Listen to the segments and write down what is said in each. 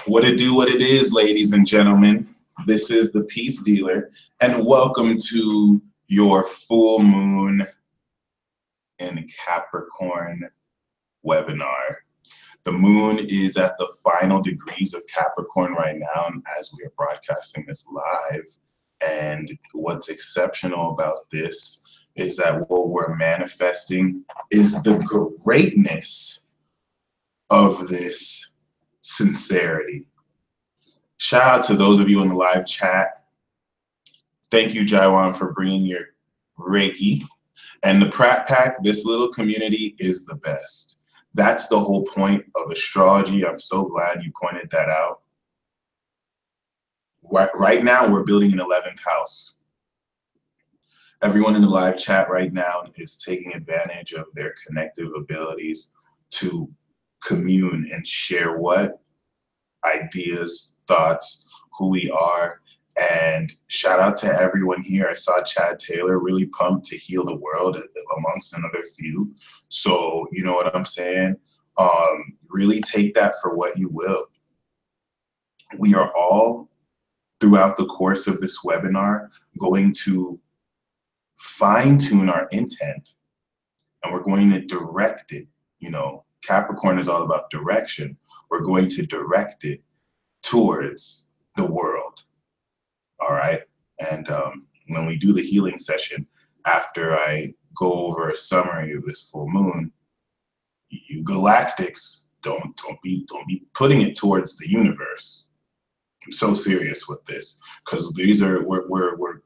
What it do, what it is, ladies and gentlemen. This is the Peace Dealer, and welcome to your full moon in Capricorn webinar. The moon is at the final degrees of Capricorn right now as we are broadcasting this live. And what's exceptional about this is that what we're manifesting is the greatness of this sincerity. Shout out to those of you in the live chat. Thank you, Jaiwan, for bringing your Reiki. And the Prat Pack, this little community is the best. That's the whole point of astrology. I'm so glad you pointed that out. Right now, we're building an 11th house. Everyone in the live chat right now is taking advantage of their connective abilities to commune and share what? Ideas, thoughts, who we are. And shout out to everyone here. I saw Chad Taylor really pumped to heal the world amongst another few. So you know what I'm saying? Really take that for what you will. We are all, throughout the course of this webinar, going to fine-tune our intent, and we're going to direct it. You know, Capricorn is all about direction. We're going to direct it towards the world. All right. And when we do the healing session, after I go over a summary of this full moon, you galactics don't be putting it towards the universe. I'm so serious with this because we're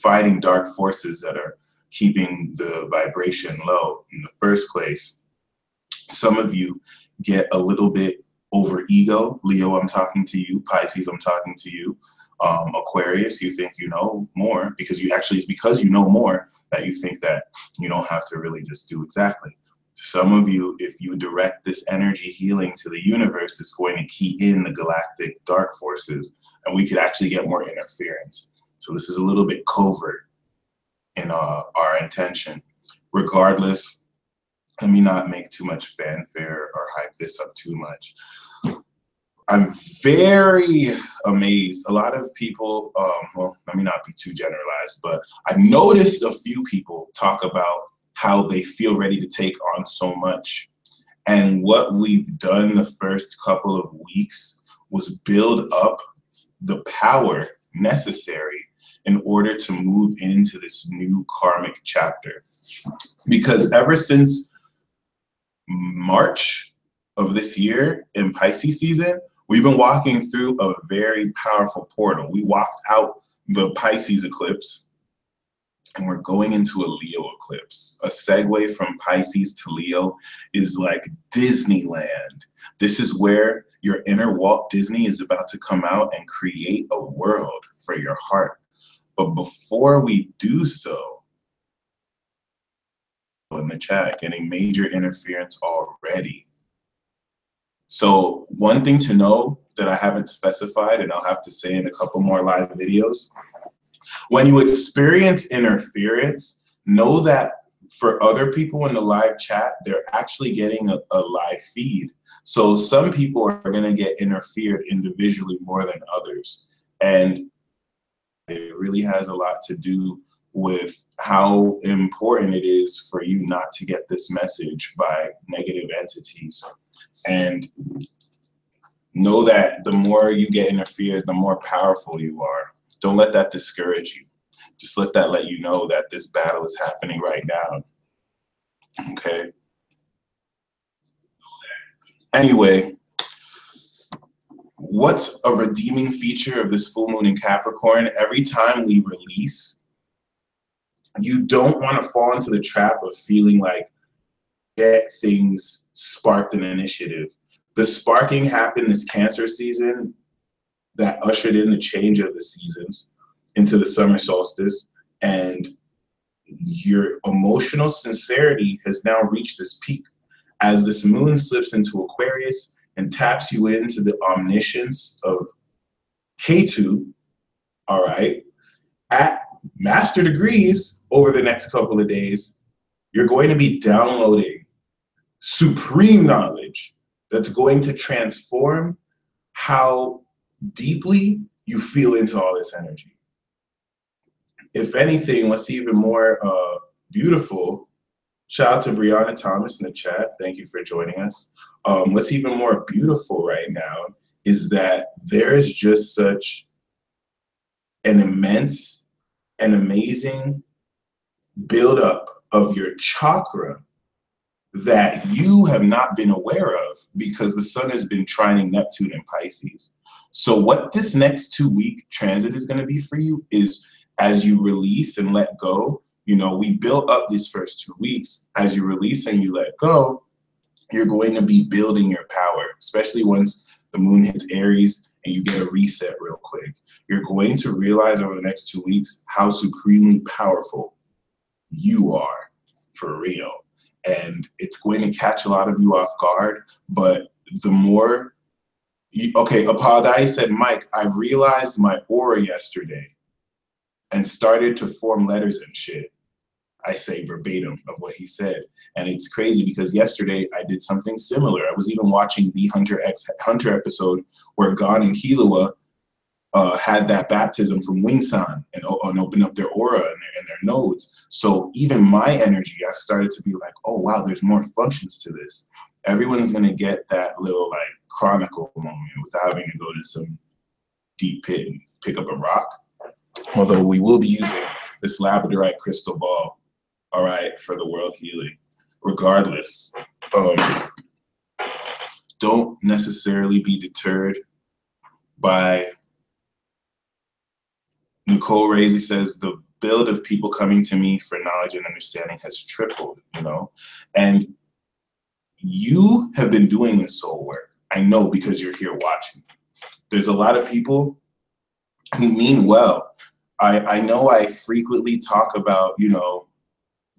fighting dark forces that are keeping the vibration low in the first place. Some of you get a little bit over ego. Leo, I'm talking to you. Pisces, I'm talking to you. Aquarius, you think you know more because it's because you know more that you think that you don't have to really just do exactly. Some of you, if you direct this energy healing to the universe, it's going to key in the galactic dark forces, and we could actually get more interference. So this is a little bit covert in our intention. Regardless, let me not make too much fanfare or hype this up too much. I'm very amazed. A lot of people, well, let me not be too generalized, but I've noticed a few people talk about how they feel ready to take on so much. And what we've done the first couple of weeks was build up the power necessary in order to move into this new karmic chapter. Because ever since March of this year in Pisces season, we've been walking through a very powerful portal. We walked out the Pisces eclipse and we're going into a Leo eclipse. A segue from Pisces to Leo is like Disneyland. This is where your inner Walt Disney is about to come out and create a world for your heart. But before we do so, in the chat, getting major interference already. So one thing to know that I haven't specified, and I'll have to say in a couple more live videos, when you experience interference, know that for other people in the live chat, they're actually getting a live feed. So some people are going to get interfered individually more than others. And it really has a lot to do with how important it is for you not to get this message by negative entities. And know that the more you get interfered, the more powerful you are. Don't let that discourage you. Just let you know that this battle is happening right now. Okay? Anyway, what's a redeeming feature of this full moon in Capricorn? Every time we release, you don't want to fall into the trap of feeling like get things sparked an initiative. The sparking happened this Cancer season that ushered in the change of the seasons into the summer solstice, and your emotional sincerity has now reached this peak as this moon slips into Aquarius and taps you into the omniscience of K2, all right, at master degrees. Over the next couple of days, you're going to be downloading supreme knowledge that's going to transform how deeply you feel into all this energy. If anything, what's even more beautiful, shout out to Brianna Thomas in the chat. Thank you for joining us. What's even more beautiful right now is that there is just such an immense and amazing buildup of your chakra that you have not been aware of because the sun has been trining Neptune in Pisces. So what this next 2-week transit is going to be for you is, as you release and let go, you know, we built up these first 2 weeks. As you release and you let go, you're going to be building your power, especially once the moon hits Aries and you get a reset real quick. You're going to realize over the next 2 weeks how supremely powerful you are, for real. And it's going to catch a lot of you off guard, but the more okay, Apadai said, Mike, I realized my aura yesterday and started to form letters and shit. I say verbatim of what he said. And it's crazy because yesterday I did something similar. I was even watching the Hunter X Hunter episode where Gon and Killua had that baptism from Wing-san and opened up their aura and their nodes. So even my energy, I've started to be like, oh wow, there's more functions to this. Everyone's gonna get that little like chronicle moment without having to go to some deep pit and pick up a rock. Although we will be using this labradorite crystal ball, all right, for the world healing. Regardless, don't necessarily be deterred by Nicole Razy says the build of people coming to me for knowledge and understanding has tripled, you know, and you have been doing this soul work. I know because you're here watching. There's a lot of people who mean well. I know I frequently talk about, you know,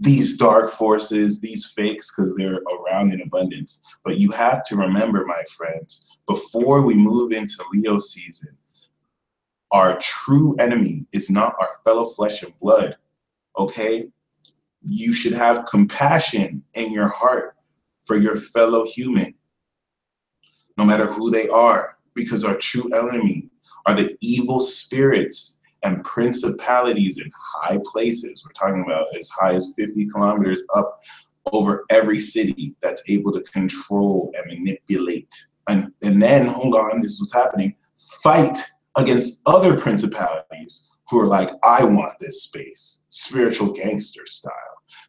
these dark forces, these fakes, because they're around in abundance. But you have to remember, my friends, before we move into Leo season, our true enemy is not our fellow flesh and blood, okay? You should have compassion in your heart for your fellow human, no matter who they are, because our true enemy are the evil spirits and principalities in high places. We're talking about as high as 50 kilometers up over every city that's able to control and manipulate. And then, hold on, this is what's happening, fight against other principalities who are like, I want this space, spiritual gangster style.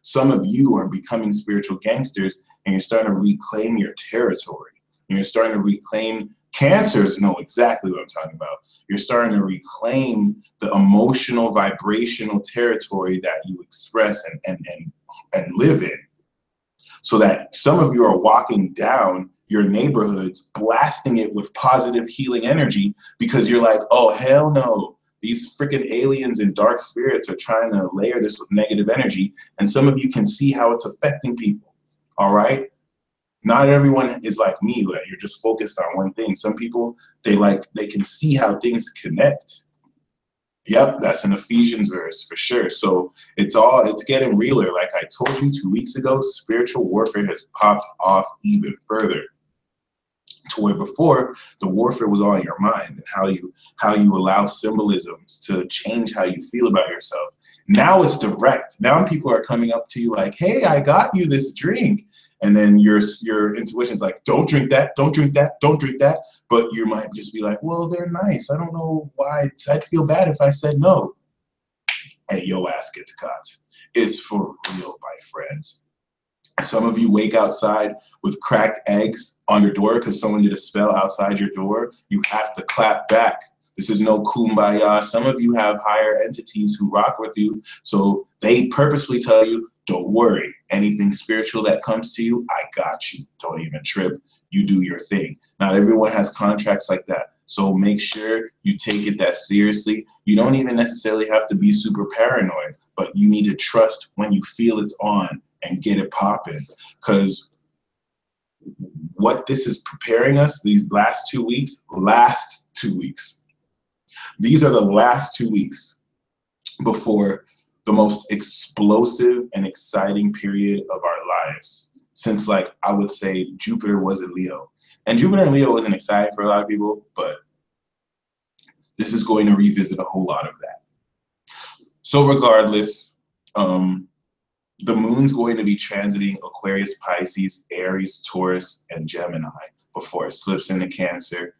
Some of you are becoming spiritual gangsters and you're starting to reclaim your territory. And you're starting to reclaim, cancers know exactly what I'm talking about. You're starting to reclaim the emotional, vibrational territory that you express and live in. So that some of you are walking down your neighborhoods, blasting it with positive healing energy because you're like, oh, hell no. These freaking aliens and dark spirits are trying to layer this with negative energy. And some of you can see how it's affecting people, all right? Not everyone is like me, that you're just focused on one thing. Some people, they can see how things connect. Yep, that's an Ephesians verse for sure. So it's getting realer. Like I told you 2 weeks ago, spiritual warfare has popped off even further. To where before the warfare was all in your mind and how you allow symbolisms to change how you feel about yourself. Now it's direct. Now people are coming up to you like, hey, I got you this drink. And then your intuition's like, don't drink that, don't drink that, don't drink that. But you might just be like, well, they're nice. I don't know why. I'd feel bad if I said no. Hey, yo ass gets caught. It's for real, my friends. Some of you wake outside with cracked eggs on your door because someone did a spell outside your door. You have to clap back. This is no kumbaya. Some of you have higher entities who rock with you. So they purposely tell you, don't worry. Anything spiritual that comes to you, I got you. Don't even trip. You do your thing. Not everyone has contracts like that. So make sure you take it that seriously. You don't even necessarily have to be super paranoid, but you need to trust when you feel it's on and get it popping. Because what this is preparing us, these last 2 weeks, these are the last 2 weeks before the most explosive and exciting period of our lives. Since, like, I would say Jupiter was in Leo. And Jupiter and Leo isn't exciting for a lot of people, but this is going to revisit a whole lot of that. So regardless, the moon's going to be transiting Aquarius, Pisces, Aries, Taurus, and Gemini before it slips into Cancer.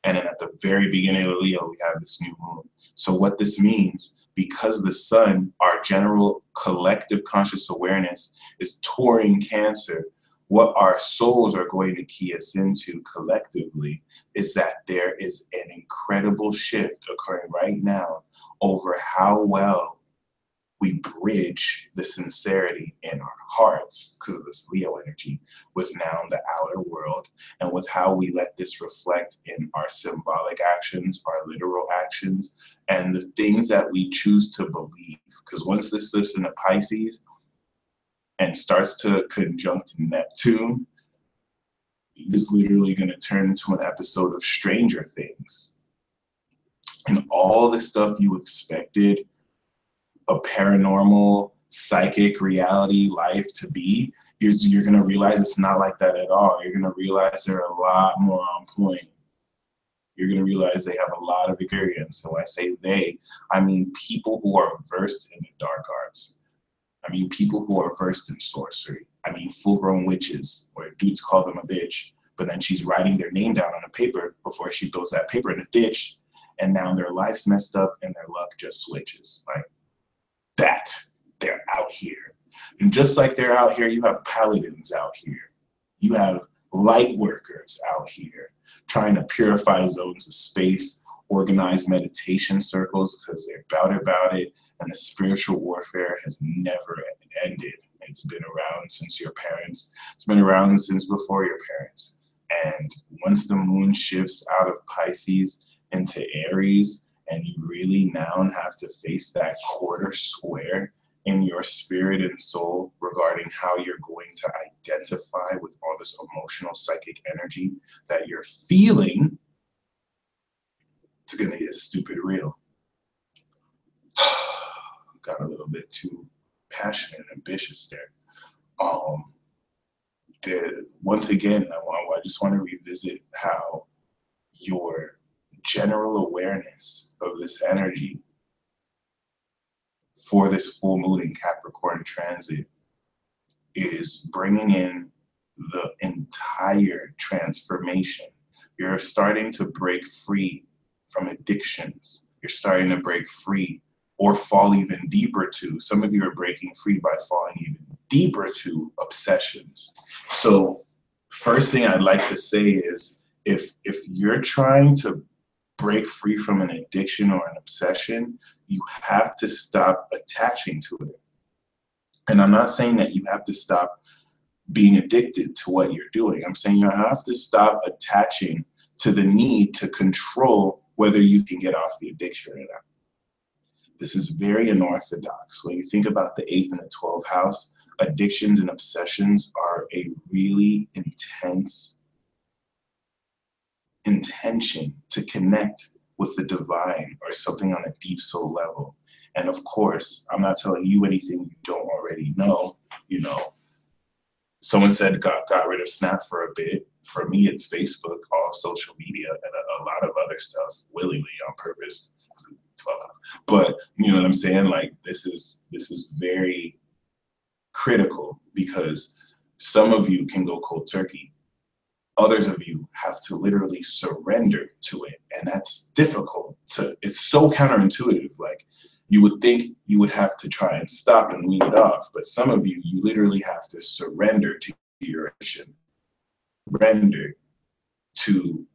And then at the very beginning of Leo, we have this new moon. So what this means, because the sun, our general collective conscious awareness, is touring Cancer, what our souls are going to key us into collectively is that there is an incredible shift occurring right now over how well we bridge the sincerity in our hearts, because of this Leo energy, with now the outer world, and with how we let this reflect in our symbolic actions, our literal actions, and the things that we choose to believe. Because once this slips into Pisces and starts to conjunct Neptune, it's literally going to turn into an episode of Stranger Things. And all the stuff you expected a paranormal, psychic reality life to be, you're going to realize it's not like that at all. You're going to realize they're a lot more on point. You're going to realize they have a lot of experience. And when I say they, I mean people who are versed in the dark arts. I mean people who are versed in sorcery. I mean full-grown witches, where dudes call them a bitch, but then she's writing their name down on a paper before she throws that paper in a ditch, and now their life's messed up and their luck just switches. Like, that they're out here. And just like they're out here, you have paladins out here. You have light workers out here trying to purify zones of space, organize meditation circles because they're about it, and the spiritual warfare has never ended. It's been around since your parents. It's been around since before your parents. And once the moon shifts out of Pisces into Aries, and you really now have to face that quarter square in your spirit and soul regarding how you're going to identify with all this emotional psychic energy that you're feeling, it's gonna get stupid real. Got a little bit too passionate and ambitious there. Once again, I just want to revisit how your general awareness of this energy for this full moon in Capricorn transit is bringing in the entire transformation. You're starting to break free from addictions. You're starting to break free or fall even deeper to. Some of you are breaking free by falling even deeper to obsessions. So first thing I'd like to say is if you're trying to break free from an addiction or an obsession, you have to stop attaching to it. And I'm not saying that you have to stop being addicted to what you're doing. I'm saying you have to stop attaching to the need to control whether you can get off the addiction or not. This is very unorthodox. When you think about the 8th and the 12th house, addictions and obsessions are a really intense intention to connect with the divine or something on a deep soul level. And of course, I'm not telling you anything you don't already know. You know, someone said got rid of Snap for a bit. For me, it's Facebook, all social media, and a lot of other stuff willingly on purpose. 12 hours. But you know what I'm saying? Like this is very critical because some of you can go cold turkey. Others of you have to literally surrender to it. And that's difficult it's so counterintuitive. Like you would think you would have to try and stop and wean it off. But some of you literally have to surrender to your addiction, surrender to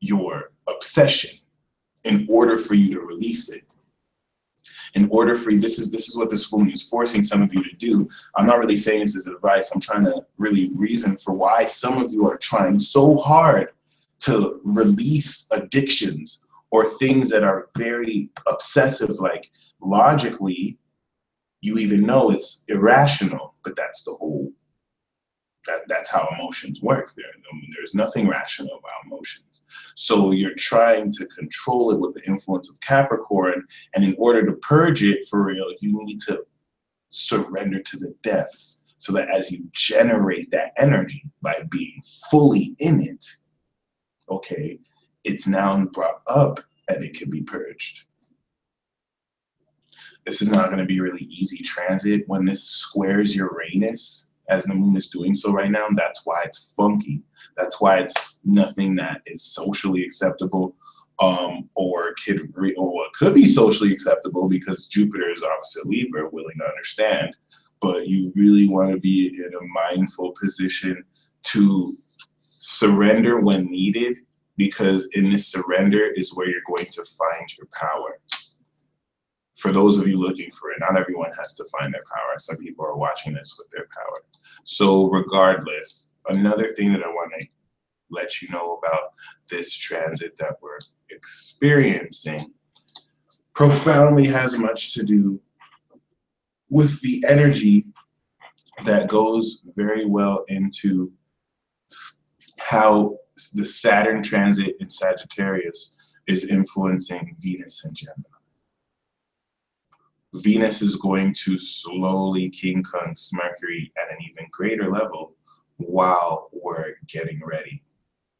your obsession in order for you to release it. In order for you, this is what this full moon is forcing some of you to do. I'm not really saying this as advice. I'm trying to really reason for why some of you are trying so hard to release addictions or things that are very obsessive. Like logically, you even know it's irrational, but that's the whole. That's how emotions work. There's nothing rational about emotions. So you're trying to control it with the influence of Capricorn, and in order to purge it for real, you need to surrender to the depths. so that as you generate that energy by being fully in it, okay, it's now brought up and it can be purged. This is not going to be really easy transit. When this squares Uranus, as the moon is doing so right now, that's why it's funky. That's why it's nothing that is socially acceptable, or could be socially acceptable because Jupiter is opposite Libra, willing to understand. But you really want to be in a mindful position to surrender when needed, because in this surrender is where you're going to find your power. For those of you looking for it, not everyone has to find their power. Some people are watching this with their power. So regardless, another thing that I want to let you know about this transit that we're experiencing profoundly has much to do with the energy that goes very well into how the Saturn transit in Sagittarius is influencing Venus and Gemini. Venus is going to slowly King Kungs Mercury at an even greater level while we're getting ready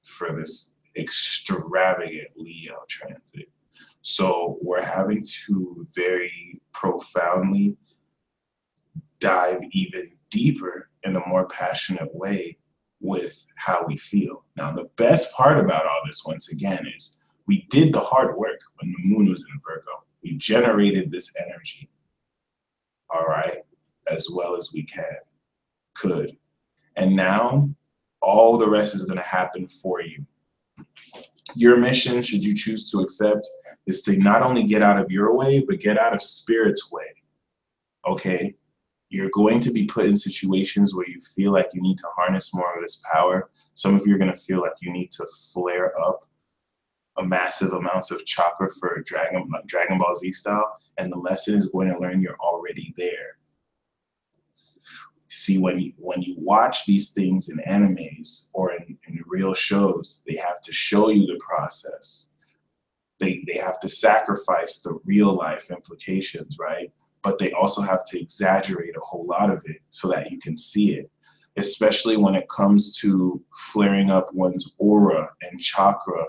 for this extravagant Leo transit. So we're having to very profoundly dive even deeper in a more passionate way with how we feel. Now, the best part about all this, once again, is we did the hard work when the moon was in Virgo. We generated this energy, all right, as well as we could. And now all the rest is going to happen for you. Your mission, should you choose to accept, is to not only get out of your way, but get out of Spirit's way, okay? You're going to be put in situations where you feel like you need to harness more of this power. Some of you are going to feel like you need to flare up a massive amounts of chakra for Dragon Ball Z style, and the lesson is going to learn you're already there. See, when you watch these things in animes or in real shows, they have to show you the process. They have to sacrifice the real life implications, right? But they also have to exaggerate a whole lot of it so that you can see it, especially when it comes to flaring up one's aura and chakra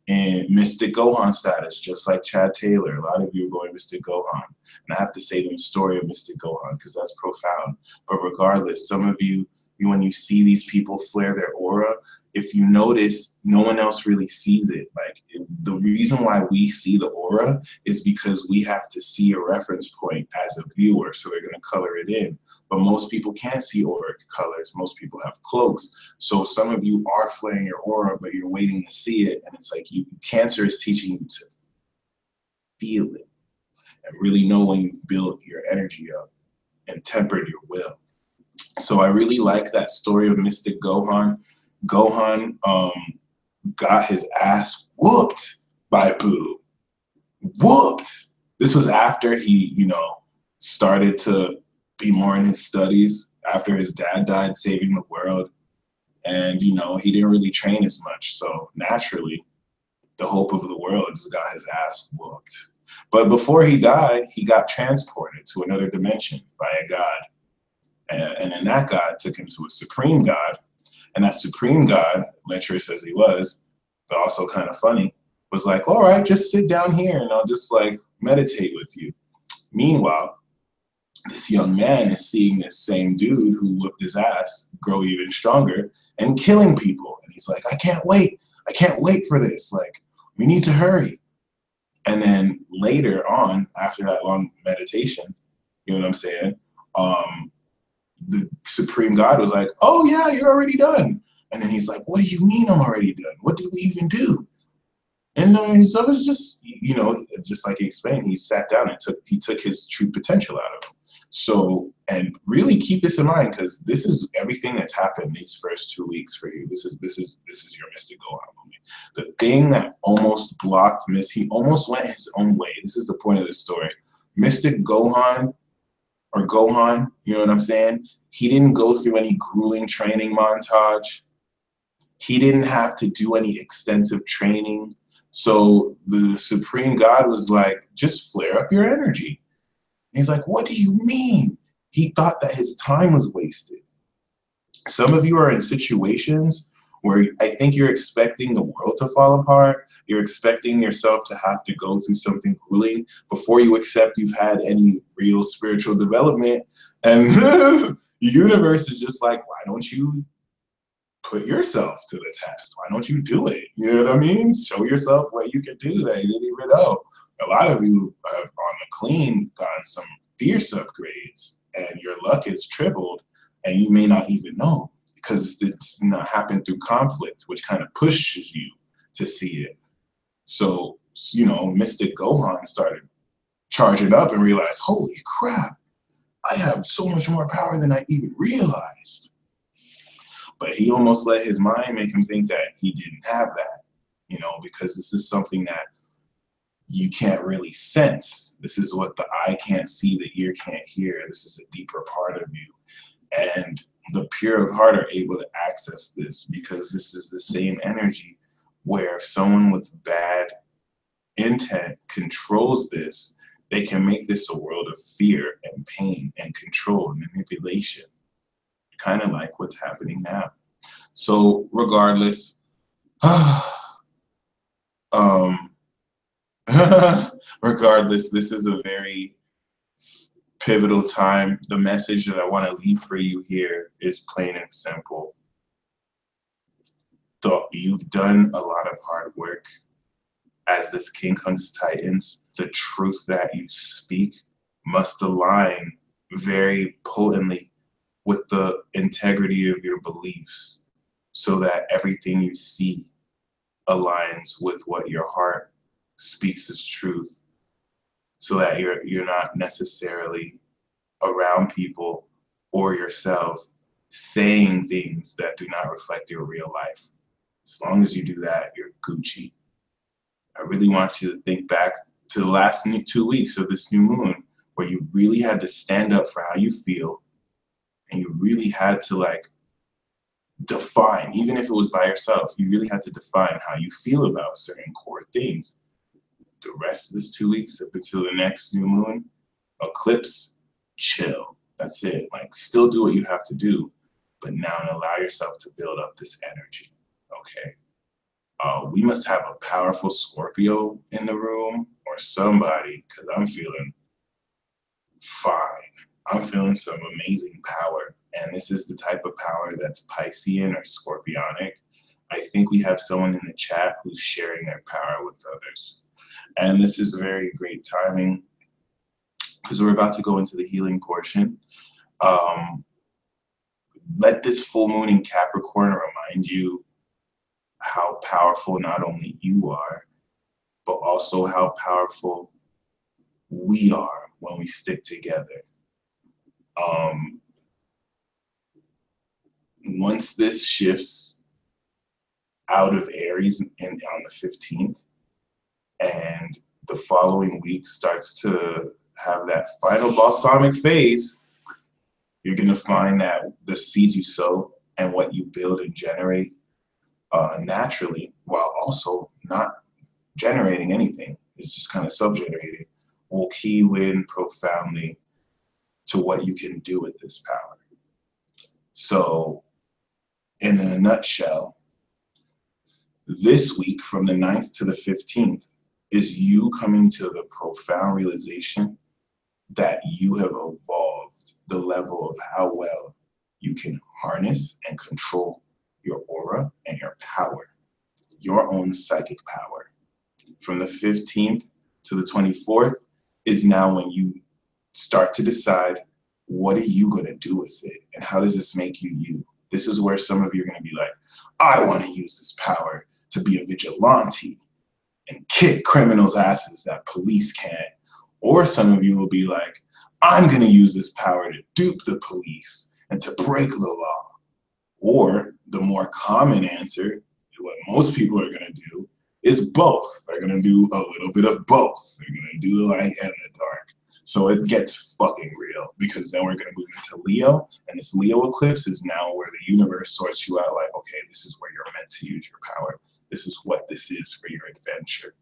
and Mystic Gohan status, just like Chad Taylor. A lot of you are going Mystic Gohan. And I have to say the story of Mystic Gohan because that's profound. But regardless, some of you, when you see these people flare their aura, if you notice, no one else really sees it. Like, the reason why we see the aura is because we have to see a reference point as a viewer, so they're going to color it in. But most people can't see auric colors. Most people have cloaks. So some of you are flaring your aura, but you're waiting to see it. And it's like Cancer is teaching you to feel it and really know when you've built your energy up and tempered your will. So I really like that story of Mystic Gohan. Gohan got his ass whooped by Boo. Whooped. This was after he, started to be more in his studies, after his dad died saving the world. And, he didn't really train as much. So naturally, the hope of the world just got his ass whooped. But before he died, he got transported to another dimension by a god. And then that god took him to a supreme god. And that supreme god, lecherous as he was, but also kind of funny, was like, all right, just sit down here and I'll just meditate with you. Meanwhile, this young man is seeing this same dude who whooped his ass grow even stronger and killing people. And he's like, I can't wait. I can't wait for this. We need to hurry. And then later on, after that long meditation, you know what I'm saying? The supreme god was like, oh yeah, you're already done. And then he's like, what do you mean I'm already done? What did we even do? And so it was just, just like he explained, he sat down and he took his true potential out of him. So, and really keep this in mind, because this is everything that's happened these first 2 weeks for you. This is your Mystic Gohan moment. The thing that almost blocked he almost went his own way. This is the point of this story. Mystic Gohan, or Gohan, you know what I'm saying? He didn't go through any grueling training montage. He didn't have to do any extensive training. So the supreme god was like, just flare up your energy. He's like, what do you mean? He thought that his time was wasted. Some of you are in situations where I think you're expecting the world to fall apart. You're expecting yourself to have to go through something grueling before you accept you've had any real spiritual development. And the universe is just like, why don't you put yourself to the test? Why don't you do it? You know what I mean? Show yourself what you can do that you didn't even know. A lot of you have on the clean gotten some fierce upgrades and your luck is tripled and you may not even know because it's not happened through conflict, which kind of pushes you to see it. So, you know, Mystic Gohan started charging up and realized, holy crap, I have so much more power than I even realized. But he almost let his mind make him think that he didn't have that, you know, because this is something that you can't really sense. This is what the eye can't see, the ear can't hear. This is a deeper part of you. And the pure of heart are able to access this because this is the same energy where if someone with bad intent controls this, they can make this a world of fear and pain and control and manipulation, kind of like what's happening now. So regardless, regardless, this is a very pivotal time. The message that I want to leave for you here is plain and simple. You've done a lot of hard work. As this King hunts Titans, the truth that you speak must align very potently with the integrity of your beliefs so that everything you see aligns with what your heart speaks as truth, so that you're not necessarily around people or yourself saying things that do not reflect your real life. As long as you do that, you're Gucci. I really want you to think back to the last 2 weeks of this new moon, where you really had to stand up for how you feel, and you really had to like define, even if it was by yourself, you really had to define how you feel about certain core things. The rest of this 2 weeks up until the next new moon, eclipse, chill. That's it. Like, still do what you have to do, but now allow yourself to build up this energy, okay? We must have a powerful Scorpio in the room or somebody, because I'm feeling fine. I'm feeling some amazing power. And this is the type of power that's Piscean or Scorpionic. I think we have someone in the chat who's sharing their power with others. And this is very great timing because we're about to go into the healing portion. Let this full moon in Capricorn remind you how powerful not only you are, but also how powerful we are when we stick together. Once this shifts out of Aries and on the 15th, and the following week starts to have that final balsamic phase, you're gonna find that the seeds you sow and what you build and generate naturally, while also not generating anything, it's just kind of self-generating, will key in profoundly to what you can do with this power. So in a nutshell, this week from the 9th to the 15th is you coming to the profound realization that you have evolved the level of how well you can harness and control your aura and your power, your own psychic power. From the 15th to the 24th is now when you start to decide, what are you going to do with it? And how does this make you you? This is where some of you are going to be like, I want to use this power to be a vigilante and kick criminals' asses that police can't. Or some of you will be like, I'm going to use this power to dupe the police and to break the law. Or the more common answer, what most people are going to do, is both. They're going to do a little bit of both. They're going to do the light and the dark. So it gets fucking real, because then we're going to move into Leo, and this Leo eclipse is now where the universe sorts you out like, okay, this is where you're meant to use your power. This is what this is for your adventure.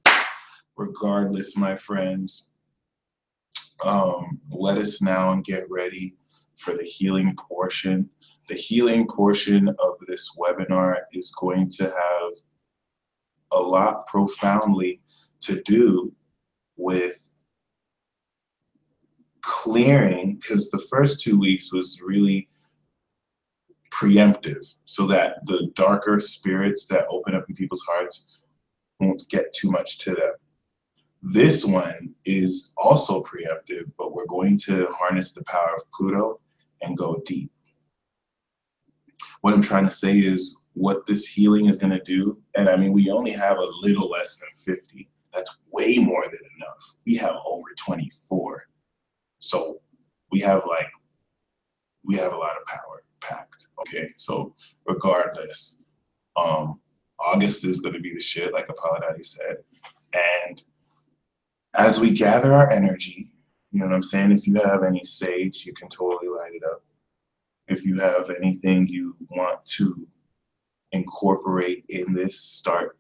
Regardless, my friends, let us now and get ready for the healing portion. The healing portion of this webinar is going to have a lot profoundly to do with clearing, because the first 2 weeks was really preemptive so that the darker spirits that open up in people's hearts won't get too much to them. This one is also preemptive, but we're going to harness the power of Pluto and go deep. What I'm trying to say is what this healing is going to do, and I mean, we only have a little less than 50. That's way more than enough. We have over 24. So we have a lot of power packed. Okay, so regardless, August is going to be the shit, like Apollodati said. And as we gather our energy, you know what I'm saying? If you have any sage, you can totally light it up. If you have anything you want to incorporate in this, start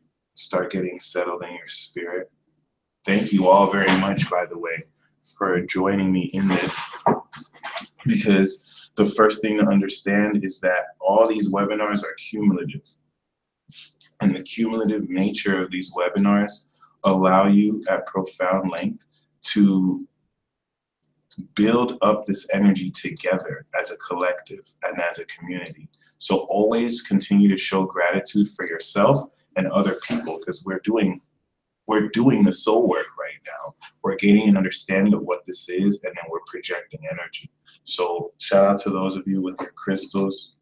getting settled in your spirit. Thank you all very much, by the way, for joining me in this, because the first thing to understand is that all these webinars are cumulative. And the cumulative nature of these webinars allow you at profound length to build up this energy together as a collective and as a community. So always continue to show gratitude for yourself and other people, because we're doing the soul work right now. We're gaining an understanding of what this is, and then we're projecting energy. So shout out to those of you with your crystals.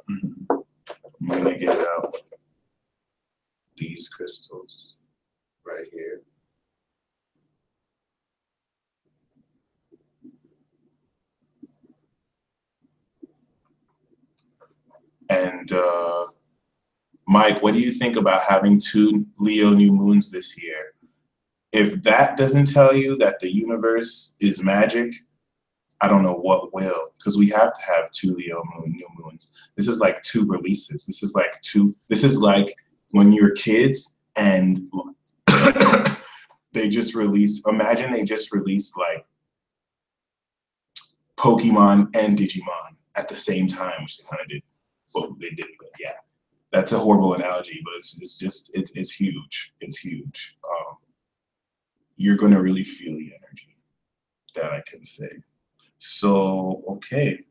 I'm gonna get out these crystals right here. And Mike, what do you think about having 2 Leo new moons this year? If that doesn't tell you that the universe is magic, I don't know what will, because we have to have 2 new moons. This is like 2 releases. This is like when you're kids and they just release, imagine they just released like Pokemon and Digimon at the same time, which they kind of did. Well, they didn't, but yeah. That's a horrible analogy, but it's huge. It's huge. You're going to really feel the energy, that I can say. So, okay.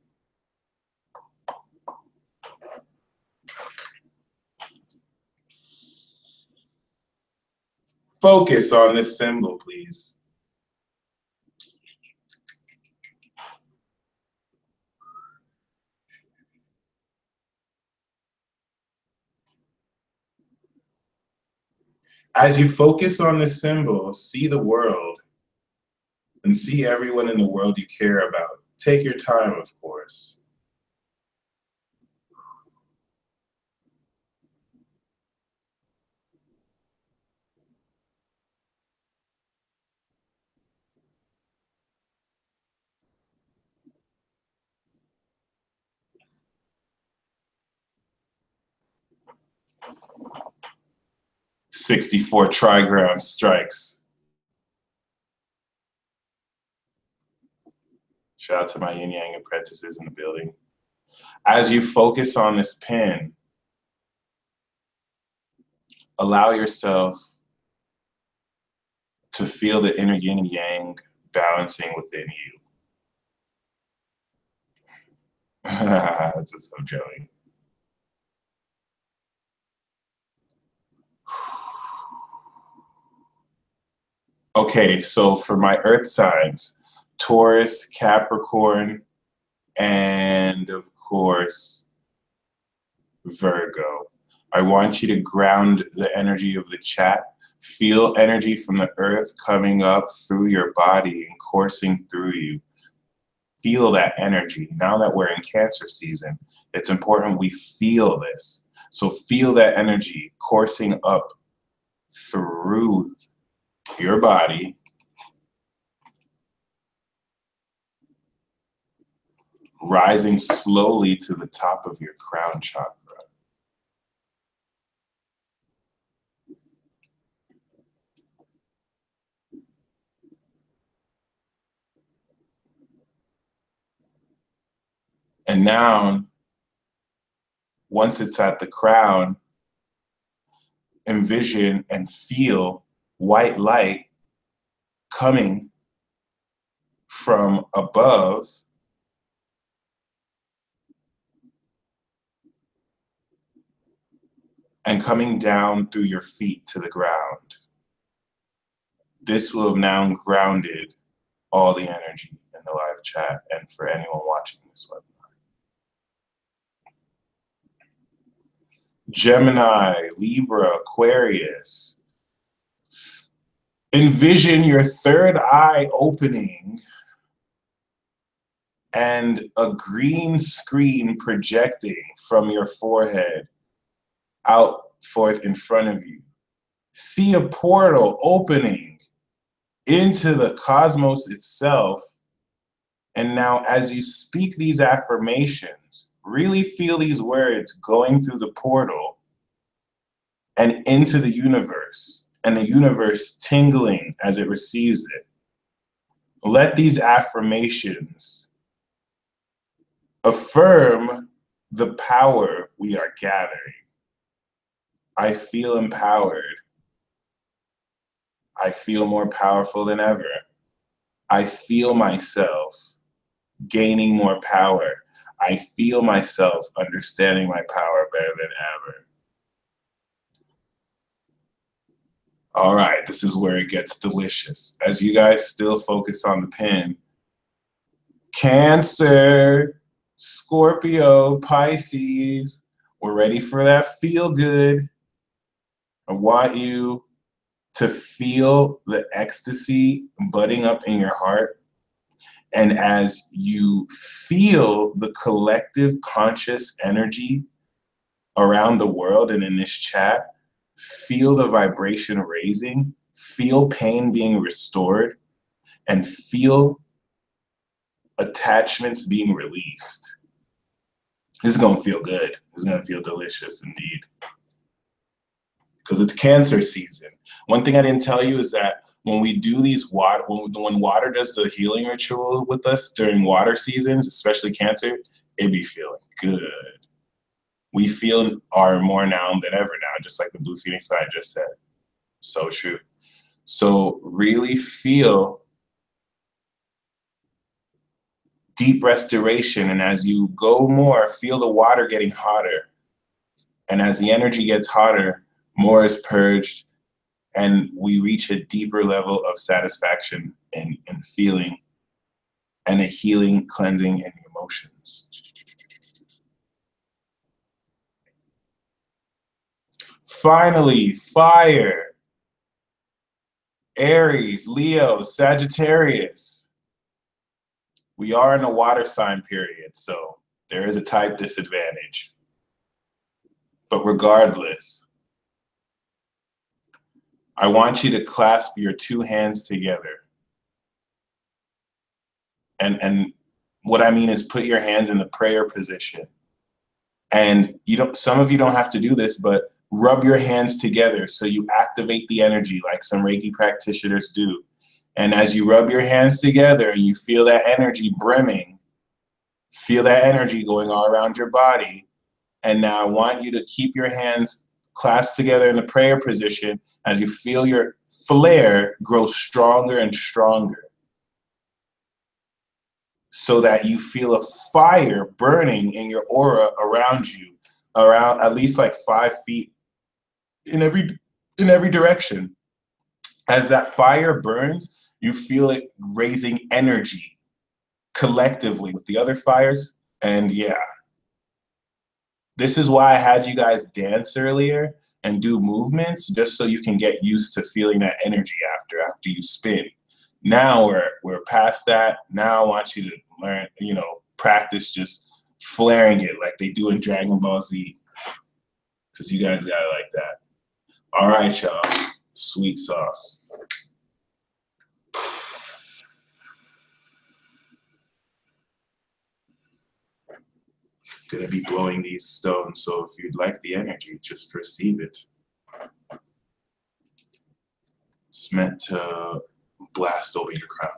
Focus on this symbol, please. As you focus on this symbol, see the world and see everyone in the world you care about. Take your time, of course. "64 trigram strikes." Shout out to my yin yang apprentices in the building. As you focus on this pin, allow yourself to feel the inner yin and yang balancing within you. That's just so jelly. Okay, so for my earth signs, Taurus, Capricorn, and of course, Virgo. I want you to ground the energy of the chat. Feel energy from the earth coming up through your body and coursing through you. Feel that energy. Now that we're in Cancer season, it's important we feel this. So feel that energy coursing up through your body, rising slowly to the top of your crown chakra. And now, once it's at the crown, envision and feel white light coming from above and coming down through your feet to the ground. This will have now grounded all the energy in the live chat and for anyone watching this webinar. Gemini, Libra, Aquarius. Envision your third eye opening and a green screen projecting from your forehead out forth in front of you. See a portal opening into the cosmos itself. And now as you speak these affirmations, really feel these words going through the portal and into the universe, and the universe tingling as it receives it. Let these affirmations affirm the power we are gathering. I feel empowered. I feel more powerful than ever. I feel myself gaining more power. I feel myself understanding my power better than ever. All right, this is where it gets delicious. As you guys still focus on the pin, Cancer, Scorpio, Pisces, we're ready for that feel good. I want you to feel the ecstasy budding up in your heart. And as you feel the collective conscious energy around the world and in this chat, feel the vibration raising, feel pain being restored, and feel attachments being released. This is gonna feel good. This is gonna feel delicious indeed. Because it's Cancer season. One thing I didn't tell you is that when we do these when water does the healing ritual with us during water seasons, especially Cancer, it be feeling good. We feel are more now than ever now, just like the Blue Phoenix that I just said. So true. So really feel deep restoration, and as you go more, feel the water getting hotter. And as the energy gets hotter, more is purged, and we reach a deeper level of satisfaction and feeling, and a healing, cleansing in the emotions. Finally, fire. Aries, Leo, Sagittarius. We are in a water sign period, so there is a type disadvantage. But regardless, I want you to clasp your two hands together. And what I mean is put your hands in the prayer position. And some of you don't have to do this, but rub your hands together so you activate the energy like some Reiki practitioners do. And as you rub your hands together and you feel that energy brimming, feel that energy going all around your body. And now I want you to keep your hands clasped together in the prayer position as you feel your flare grow stronger and stronger, so that you feel a fire burning in your aura around you, around at least like 5 feet in every direction. As that fire burns, you feel it raising energy collectively with the other fires. And yeah, this is why I had you guys dance earlier and do movements, just so you can get used to feeling that energy after you spin. Now we're past that. Now I want you to learn, practice just flaring it like they do in Dragon Ball Z, because you guys got it like that. All right, y'all. Sweet sauce. Gonna be blowing these stones, so if you'd like the energy, just receive it. It's meant to blast over your crown.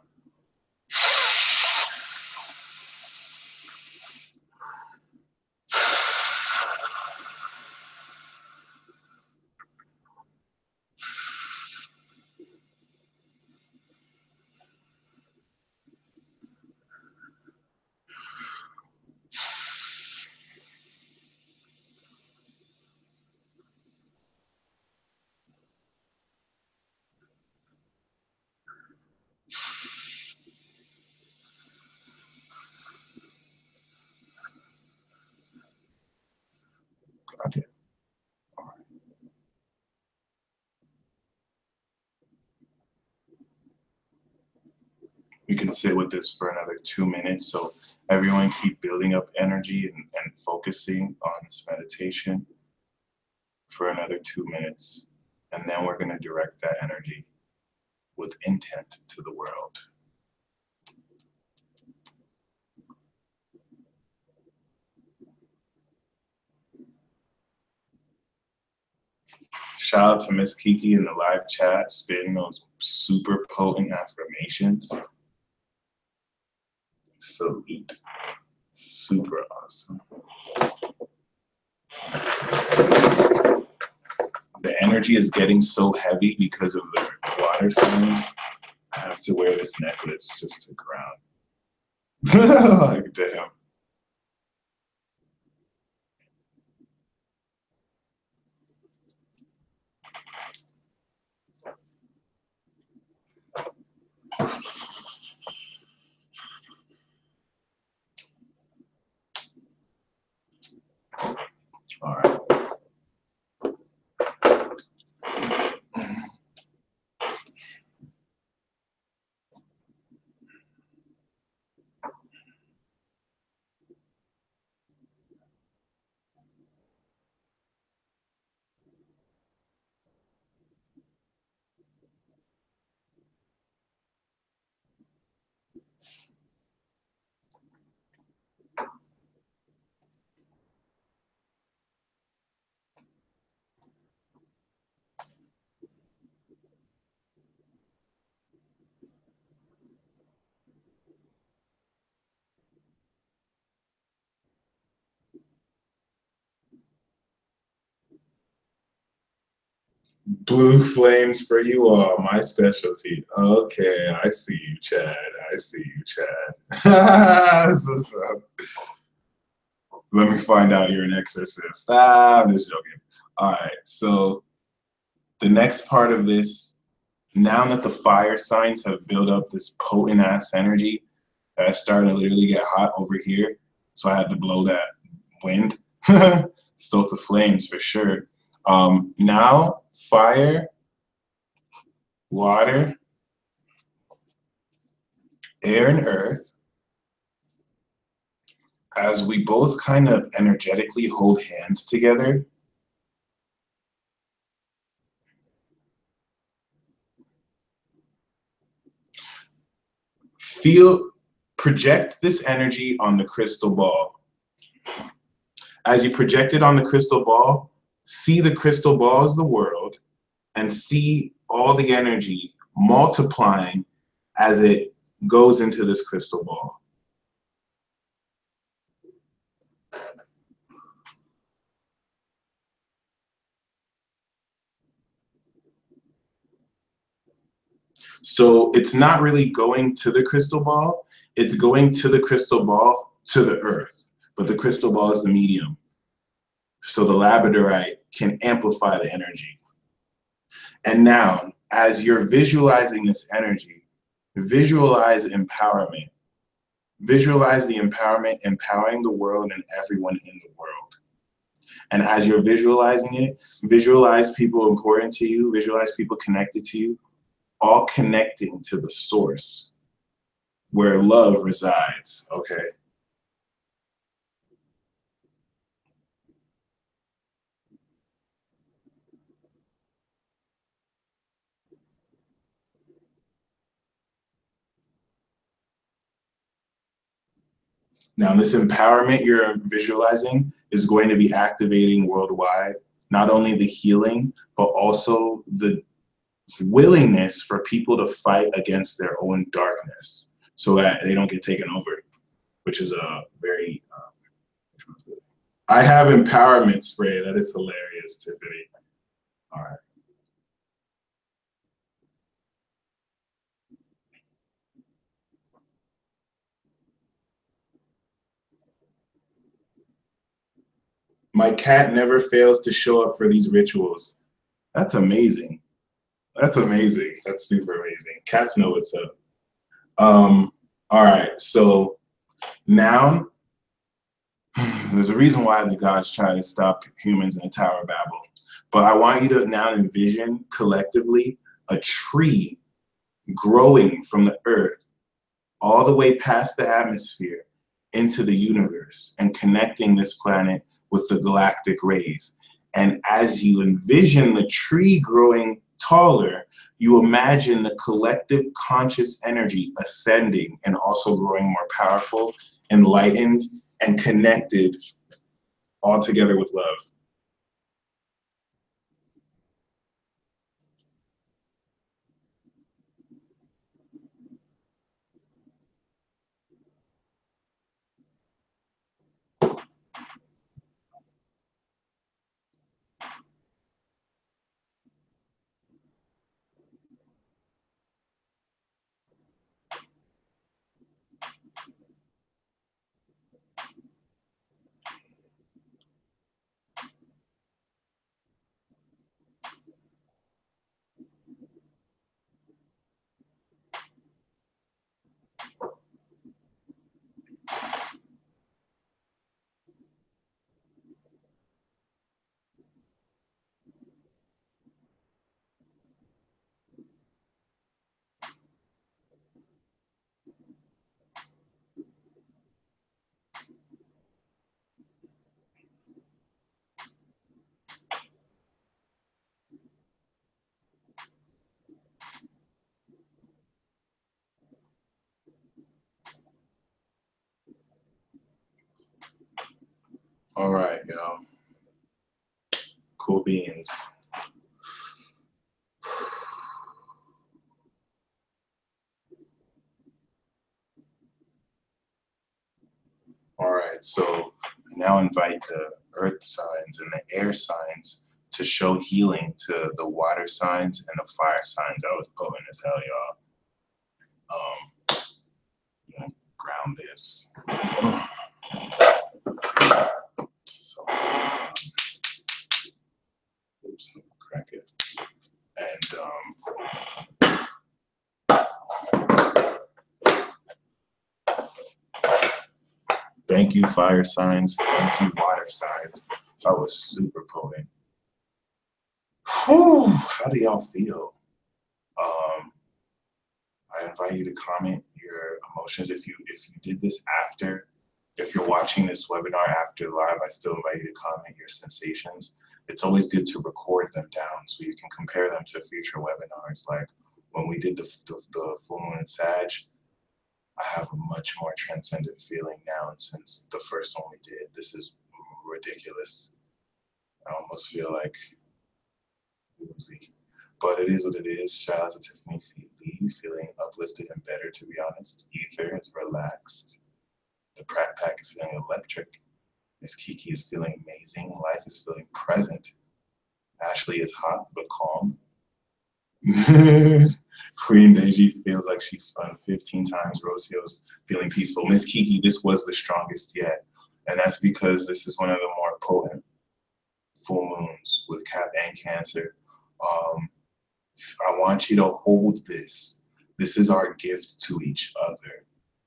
Okay. We can sit with this for another 2 minutes. So everyone keep building up energy and focusing on this meditation for another 2 minutes. And then we're going to direct that energy with intent to the world. Shout out to Miss Kiki in the live chat, spitting those super potent affirmations. Salute. Super awesome. The energy is getting so heavy because of the water signs. I have to wear this necklace just to ground. Like, damn. All right. Blue flames for you all, my specialty. Okay, I see you, Chad. I see you, Chad. This is, let me find out you're an exorcist. I'm just joking. All right, so the next part of this, now that the fire signs have built up this potent ass energy, that's starting to literally get hot over here. So I had to blow that wind, stoke the flames for sure. Now, fire, water, air, and earth, as we both kind of energetically hold hands together, project this energy on the crystal ball. As you project it on the crystal ball, see the crystal ball as the world and see all the energy multiplying as it goes into this crystal ball. So it's not really going to the crystal ball, it's going to the crystal ball to the earth, but the crystal ball is the medium. So the labradorite can amplify the energy. And now, as you're visualizing this energy, visualize empowerment. Visualize the empowerment, empowering the world and everyone in the world. And as you're visualizing it, visualize people important to you, visualize people connected to you, all connecting to the source where love resides, okay? Now, this empowerment you're visualizing is going to be activating worldwide, not only the healing, but also the willingness for people to fight against their own darkness so that they don't get taken over, which is a very, I have empowerment spray. That is hilarious, Tiffany. All right. My cat never fails to show up for these rituals. That's amazing. That's amazing. That's super amazing. Cats know what's up. All right, so now There's a reason why the gods try to stop humans in the Tower of Babel. But I want you to now envision collectively a tree growing from the earth all the way past the atmosphere into the universe and connecting this planet with the galactic rays. And as you envision the tree growing taller, you imagine the collective conscious energy ascending and also growing more powerful, enlightened, and connected all together with love. All right, y'all. Cool beans. All right, so I now invite the earth signs and the air signs to show healing to the water signs and the fire signs. That was potent as hell, y'all. You know, ground this. So, oops, crack it. And thank you, fire signs. Thank you, water signs. That was super potent. Whew, how do y'all feel? Um, I invite you to comment your emotions. If you did this after, if you're watching this webinar after live, I still invite you to comment your sensations. It's always good to record them down so you can compare them to future webinars. Like when we did the full moon and Sag, I have a much more transcendent feeling now. And since the first one we did, this is ridiculous. I almost feel like woozy. But it is what it is. Shout out to Tiffany Lee, feeling uplifted and better, to be honest. Ether is relaxed. The Pratt Pack is feeling electric. Miss Kiki is feeling amazing. Life is feeling present. Ashley is hot but calm. Queen Deji feels like she spun 15 times. Rocio's feeling peaceful. Miss Kiki, this was the strongest yet. And that's because this is one of the more potent full moons with Cap and Cancer. I want you to hold this. This is our gift to each other,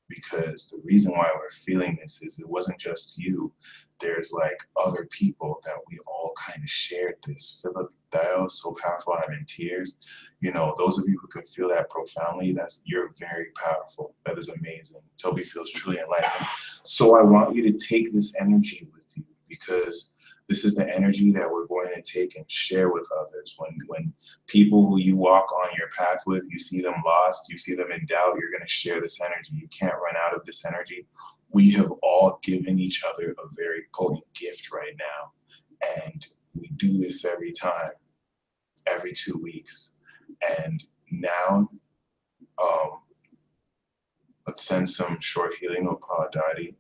because the reason why we're feeling this is it wasn't just you. There's like other people that we all kind of shared this. Philip Dial, so powerful, I'm in tears. You know, those of you who can feel that profoundly, you're very powerful. That is amazing. Toby feels truly enlightened. So I want you to take this energy with you, because this is the energy that we're going to take and share with others. When people who you walk on your path with, you see them lost, you see them in doubt, you're going to share this energy. You can't run out of this energy. We have all given each other a very potent gift right now. And we do this every time, every 2 weeks. And now, let's send some short healing of Paladadi.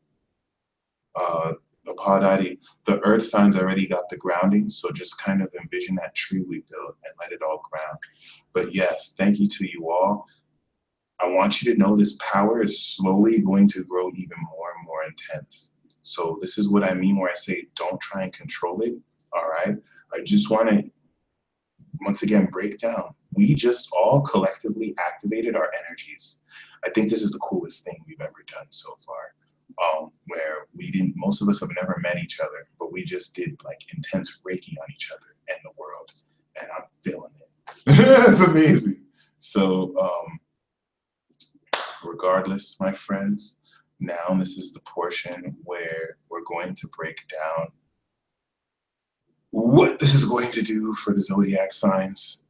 Paladadi, the earth signs already got the grounding, so just kind of envision that tree we built and let it all ground. But yes, thank you to you all. I want you to know this power is slowly going to grow even more and more intense. So this is what I mean where I say don't try and control it, all right? I just want to, once again, break down. We just all collectively activated our energies. I think this is the coolest thing we've ever done so far. where most of us have never met each other, but we just did like intense Reiki on each other and the world, and I'm feeling it. It's amazing. So regardless, my friends, now this is the portion where we're going to break down what this is going to do for the zodiac signs.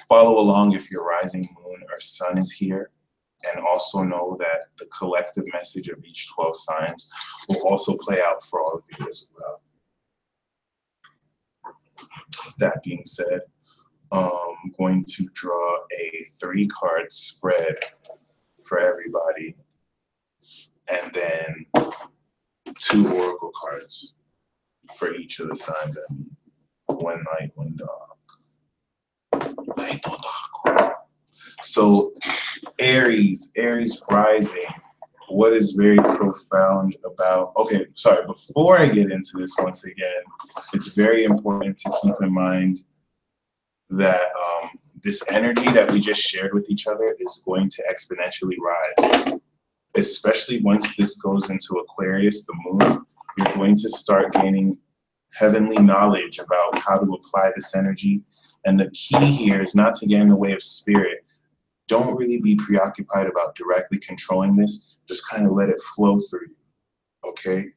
Follow along if your rising moon or sun is here, and also know that the collective message of each 12 signs will also play out for all of you as well. That being said, I'm going to draw a 3-card spread for everybody, and then 2 oracle cards for each of the signs. I mean, one light, one dark. Light or dark. So Aries rising. What is very profound about, okay, sorry, before I get into this, once again, it's very important to keep in mind that this energy that we just shared with each other is going to exponentially rise. Especially once this goes into Aquarius, the moon, you're going to start gaining heavenly knowledge about how to apply this energy. And the key here is not to get in the way of spirit. Don't really be preoccupied about directly controlling this. Just kind of let it flow through you, okay?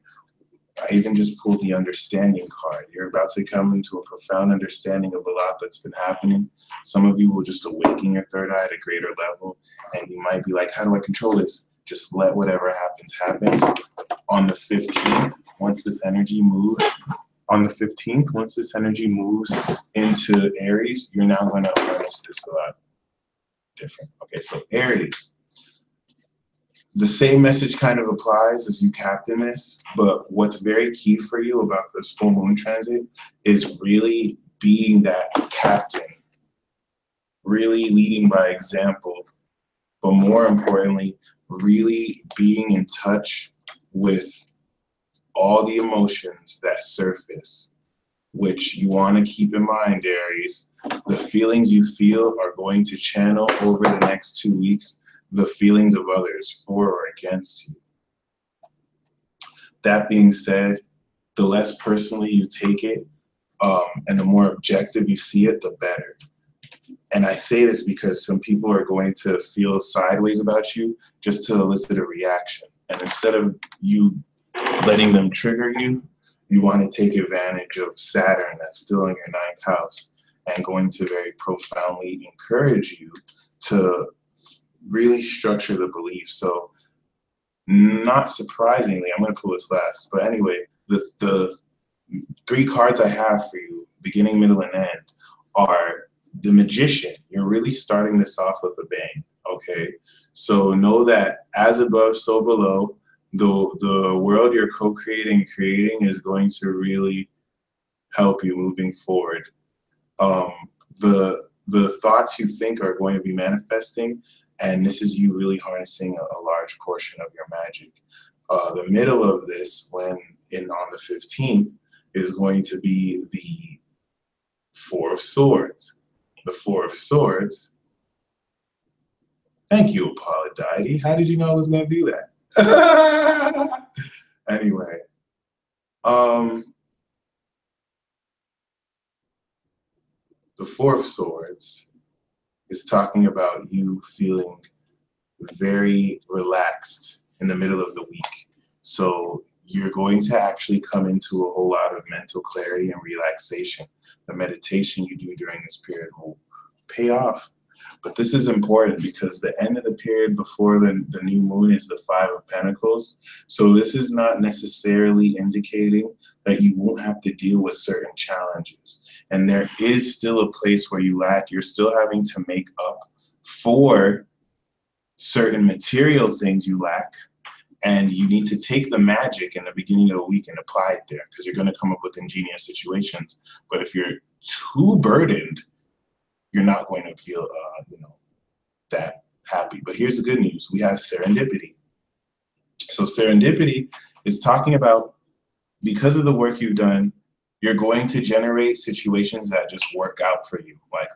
I even just pulled the understanding card. You're about to come into a profound understanding of a lot that's been happening. Some of you will just awaken your third eye at a greater level, and you might be like, how do I control this? Just let whatever happens, happens. On the 15th, once this energy moves, into Aries, you're now going to harness this a lot different. Okay, so Aries. The same message kind of applies as you captain this, but what's very key for you about this full moon transit is really being that captain, really leading by example, but more importantly, really being in touch with all the emotions that surface, which you want to keep in mind, Aries. The feelings you feel are going to channel over the next 2 weeks the feelings of others for or against you. That being said, the less personally you take it, and the more objective you see it, the better. And I say this because some people are going to feel sideways about you just to elicit a reaction. And instead of you letting them trigger you, you want to take advantage of Saturn that's still in your 9th house and going to very profoundly encourage you to really structure the belief. So not surprisingly, I'm going to pull this last, but anyway, the 3 cards I have for you, beginning, middle, and end, are the Magician. You're really starting this off with a bang, okay? So know that as above, so below. The world you're co-creating, creating is going to really help you moving forward. The thoughts you think are going to be manifesting, and this is you really harnessing a large portion of your magic. The middle of this, on the 15th, is going to be the 4 of Swords. The 4 of Swords. Thank you, Apollo Deity. How did you know I was going to do that? Anyway, the 4 of Swords is talking about you feeling very relaxed in the middle of the week. So you're going to actually come into a whole lot of mental clarity and relaxation. The meditation you do during this period will pay off. But this is important because the end of the period before the new moon is the 5 of Pentacles. So this is not necessarily indicating that you won't have to deal with certain challenges. And there is still a place where you lack. You're still having to make up for certain material things you lack. And you need to take the magic in the beginning of the week and apply it there, because you're going to come up with ingenious situations. But if you're too burdened, you're not going to feel, that happy. But here's the good news. We have serendipity. So serendipity is talking about, because of the work you've done, you're going to generate situations that just work out for you, like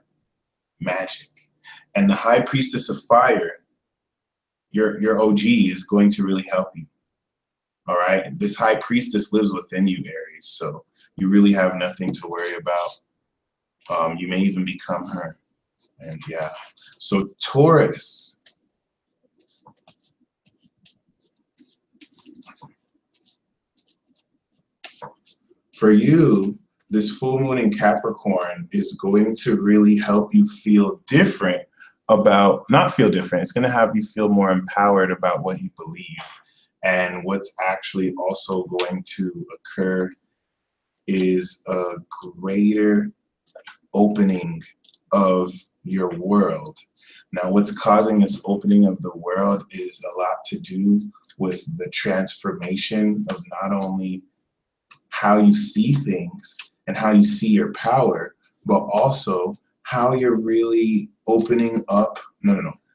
magic. And the High Priestess of Fire, your OG, is going to really help you. All right. This high priestess lives within you, Aries. So you really have nothing to worry about. You may even become her. And yeah. So Taurus. For you, this full moon in Capricorn is going to really help you feel different about, not feel different, it's going to have you feel more empowered about what you believe. And what's actually also going to occur is a greater opening of your world. Now, what's causing this opening of the world is a lot to do with the transformation of not only how you see things and how you see your power, but also how you're really opening up,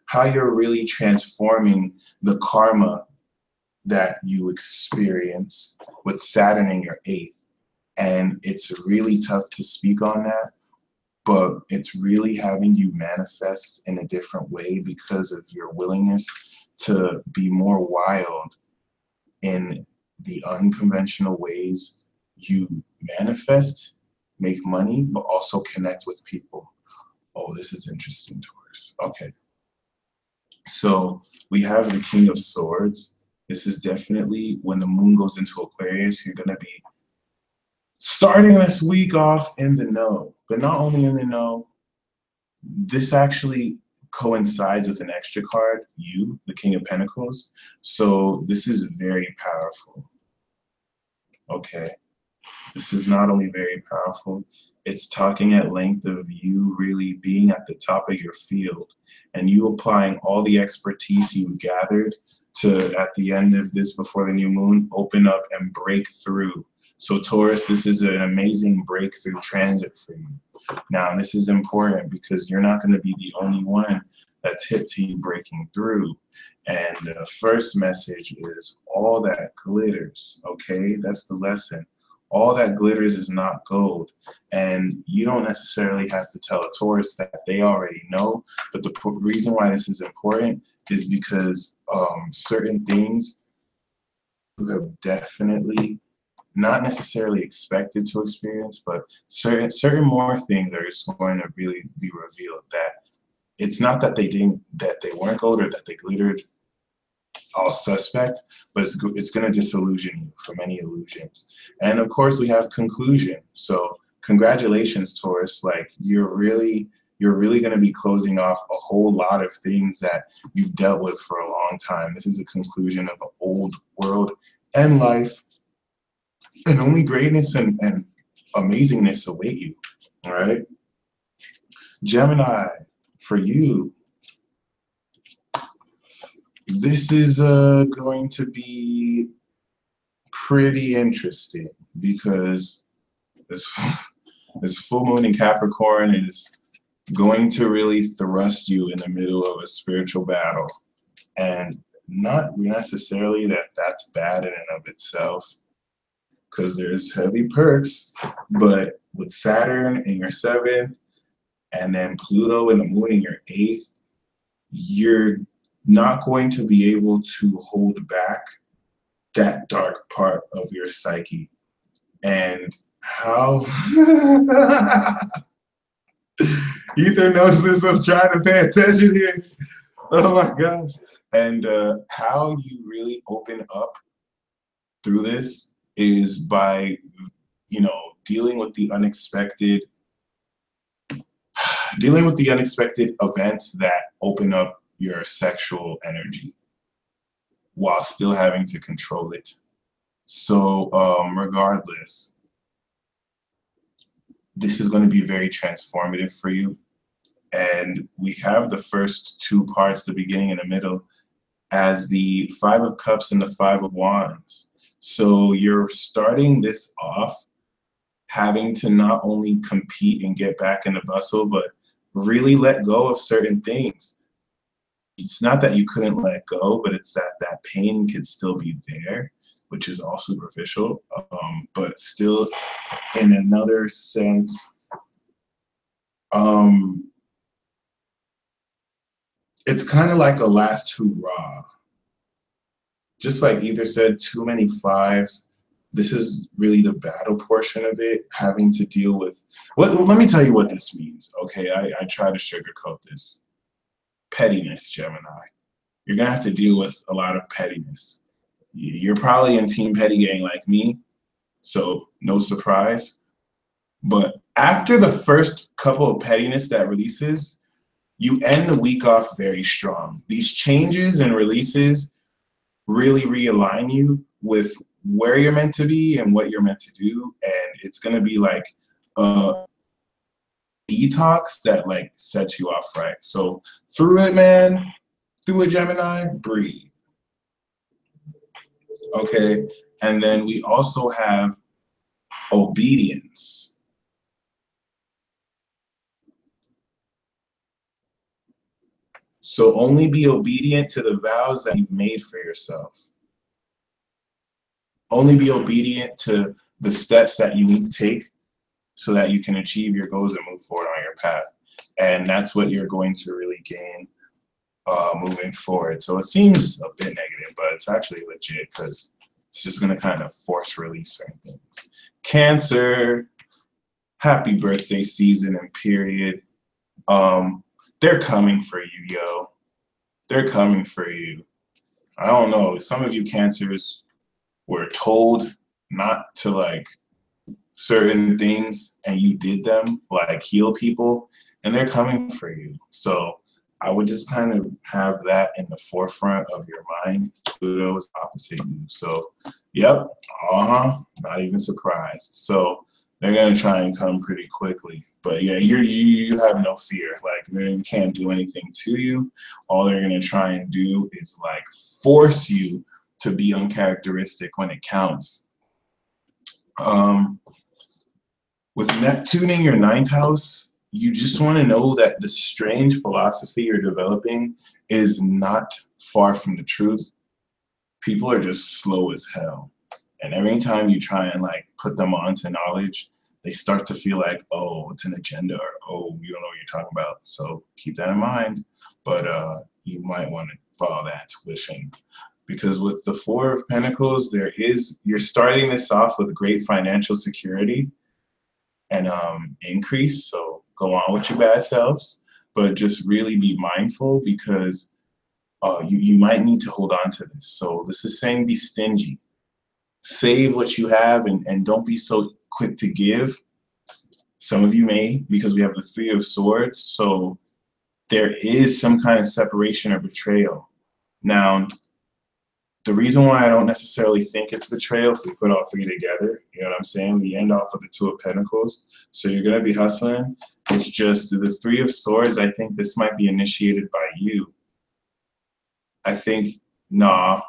how you're really transforming the karma that you experience with Saturn in your eighth. And it's really tough to speak on that, but it's really having you manifest in a different way because of your willingness to be more wild in the unconventional ways you manifest, make money, but also connect with people. Oh, this is interesting, Taurus. Okay. So we have the King of Swords. This is definitely when the moon goes into Aquarius, you're going to be starting this week off in the know. But not only in the know, this actually coincides with an extra card, you, the King of Pentacles. So this is very powerful. Okay. This is not only very powerful, it's talking at length of you really being at the top of your field and you applying all the expertise you gathered to, at the end of this, before the new moon, open up and break through. So Taurus, this is an amazing breakthrough transit for you. Now, this is important because you're not going to be the only one that's hip to you breaking through. And the first message is all that glitters, okay? That's the lesson. All that glitters is not gold. And you don't necessarily have to tell a Taurus that, they already know. But the reason why this is important is because certain things you have definitely not necessarily expected to experience, but certain more things are just going to really be revealed, that it's not that they weren't gold or that they glittered, all suspect, but it's going to disillusion you from any illusions. And of course, we have conclusion. So congratulations, Taurus. Like you're really going to be closing off a whole lot of things that you've dealt with for a long time. This is a conclusion of an old world and life, and only greatness and amazingness await you. All right, Gemini, for you, this is going to be pretty interesting because this this full moon in Capricorn is going to really thrust you in the middle of a spiritual battle, and not necessarily that that's bad in and of itself, because there's heavy perks, but with Saturn in your seventh and then Pluto and the moon in your eighth, you're not going to be able to hold back that dark part of your psyche. And how Ether knows this, I'm trying to pay attention here. Oh my gosh. And how you really open up through this is by, dealing with the unexpected events that open up your sexual energy while still having to control it. So regardless, this is going to be very transformative for you. And we have the first two parts, the beginning and the middle, as the Five of Cups and the Five of Wands. So you're starting this off having to not only compete and get back in the bustle, but really let go of certain things. It's not that you couldn't let go, but it's that that pain could still be there, which is all superficial, but still in another sense, it's kind of like a last hurrah. just like Ether said, too many fives. This is really the battle portion of it, having to deal with let me tell you what this means. Okay, I try to sugarcoat this. Pettiness, Gemini. You're gonna have to deal with a lot of pettiness. You're probably in Team Petty Gang like me, so no surprise. But after the first couple of pettiness that releases, you end the week off very strong. These changes and releases really realign you with where you're meant to be and what you're meant to do. And it's going to be like a detox that like sets you off right. So through it, man, through it, Gemini, breathe. Okay. And then we also have obedience. So only be obedient to the vows that you've made for yourself. Only be obedient to the steps that you need to take so that you can achieve your goals and move forward on your path. And that's what you're going to really gain moving forward. So it seems a bit negative, but it's actually legit because it's just going to kind of force release certain things. Cancer, happy birthday season and period. They're coming for you, yo. They're coming for you. I don't know. Some of you Cancers were told not to like certain things and you did them, like heal people, and they're coming for you. So I would just kind of have that in the forefront of your mind. Pluto's opposite you. So, yep, not even surprised. So they're gonna try and come pretty quickly. But yeah, you have no fear. Like they can't do anything to you. All they're gonna try and do is like force you to be uncharacteristic when it counts. With Neptune in your ninth house, you just want to know that the strange philosophy you're developing is not far from the truth. People are just slow as hell. And every time you try and like put them onto knowledge, they start to feel like, oh, it's an agenda, or oh, you don't know what you're talking about. So keep that in mind. But you might want to follow that tuition. Because with the Four of Pentacles, you're starting this off with great financial security and increase. So go on with your bad selves, but just really be mindful because you might need to hold on to this. So this is saying be stingy. Save what you have and don't be so quick to give. Some of you may, because we have the Three of Swords. So there is some kind of separation or betrayal. Now, the reason why I don't necessarily think it's betrayal, if we put all three together, you know what I'm saying? We end off with the Two of Pentacles. So you're going to be hustling. It's just the Three of Swords. I think this might be initiated by you. I think, nah,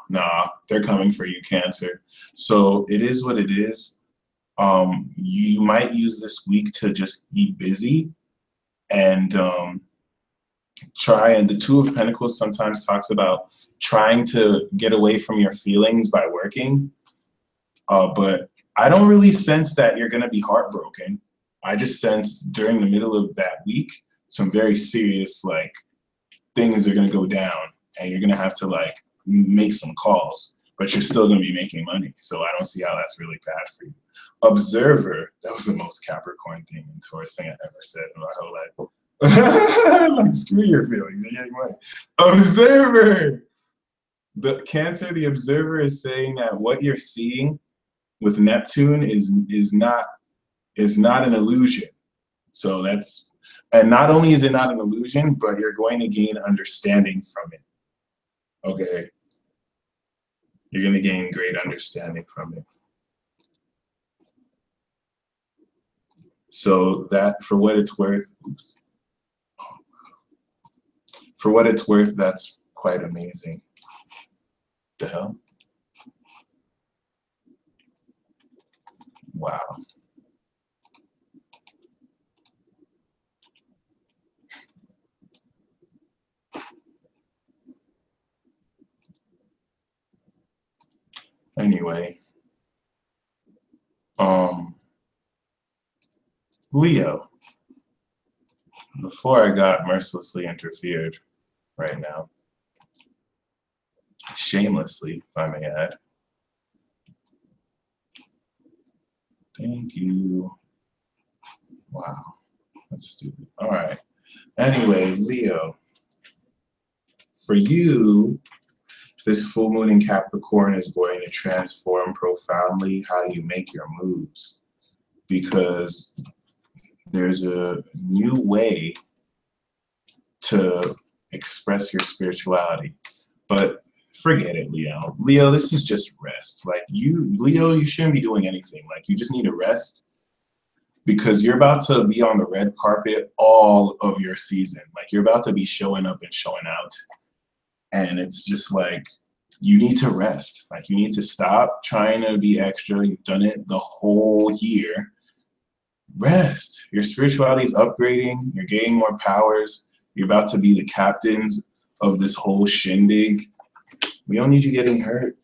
they're coming for you, Cancer. So it is what it is. You might use this week to just be busy and try. And the Two of Pentacles sometimes talks about trying to get away from your feelings by working. But I don't really sense that you're going to be heartbroken. I just sense during the middle of that week, some very serious like things are going to go down and you're going to have to like make some calls, but you're still going to be making money. So I don't see how that's really bad for you. Observer, that was the most Capricorn thing and Taurus thing I ever said in my whole life. Like, screw your feelings, you're getting money. Observer! The Cancer, the observer is saying that what you're seeing with Neptune is not an illusion. So that's, and not only is it not an illusion, but you're going to gain understanding from it. Okay. You're going to gain great understanding from it. So that, for what it's worth, that's quite amazing. The hell? Wow. Anyway, Leo, before I got mercilessly interfered right now, shamelessly, if I may add. Thank you. Wow, that's stupid. All right. Anyway, Leo, for you, this full moon in Capricorn is going to transform profoundly how you make your moves, because there's a new way to express your spirituality. But forget it, Leo. Leo, this is just rest. Like Leo, you shouldn't be doing anything. Like you just need to rest, because you're about to be on the red carpet all of your season. Like you're about to be showing up and showing out. And it's just like, you need to rest. Like you need to stop trying to be extra. You've done it the whole year. Rest. Your spirituality is upgrading. You're gaining more powers. You're about to be the captains of this whole shindig. We don't need you getting hurt.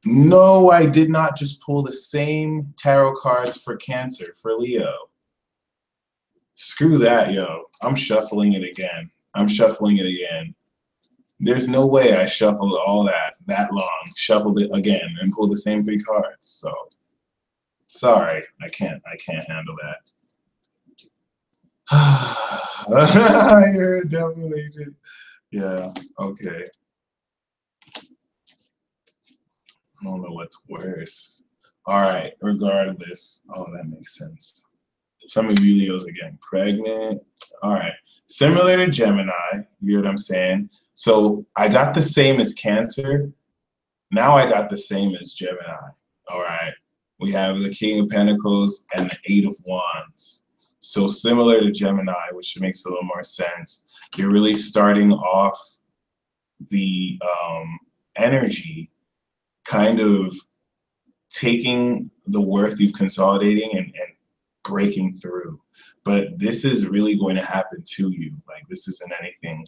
No, I did not just pull the same tarot cards for Cancer, for Leo. Screw that, yo. I'm shuffling it again. I'm shuffling it again. There's no way I shuffled all that long, shuffled it again, and pulled the same 3 cards. So, sorry, I can't handle that. You're a devil agent. Yeah, okay. I don't know what's worse. All right, regardless. Oh, that makes sense. Some of you Leos are getting pregnant. All right. Similar to Gemini, you know what I'm saying? So I got the same as Cancer. Now I got the same as Gemini. All right. We have the King of Pentacles and the 8 of Wands. So similar to Gemini, which makes a little more sense. You're really starting off the energy, kind of taking the worth you've consolidating and breaking through. But this is really going to happen to you. Like this isn't anything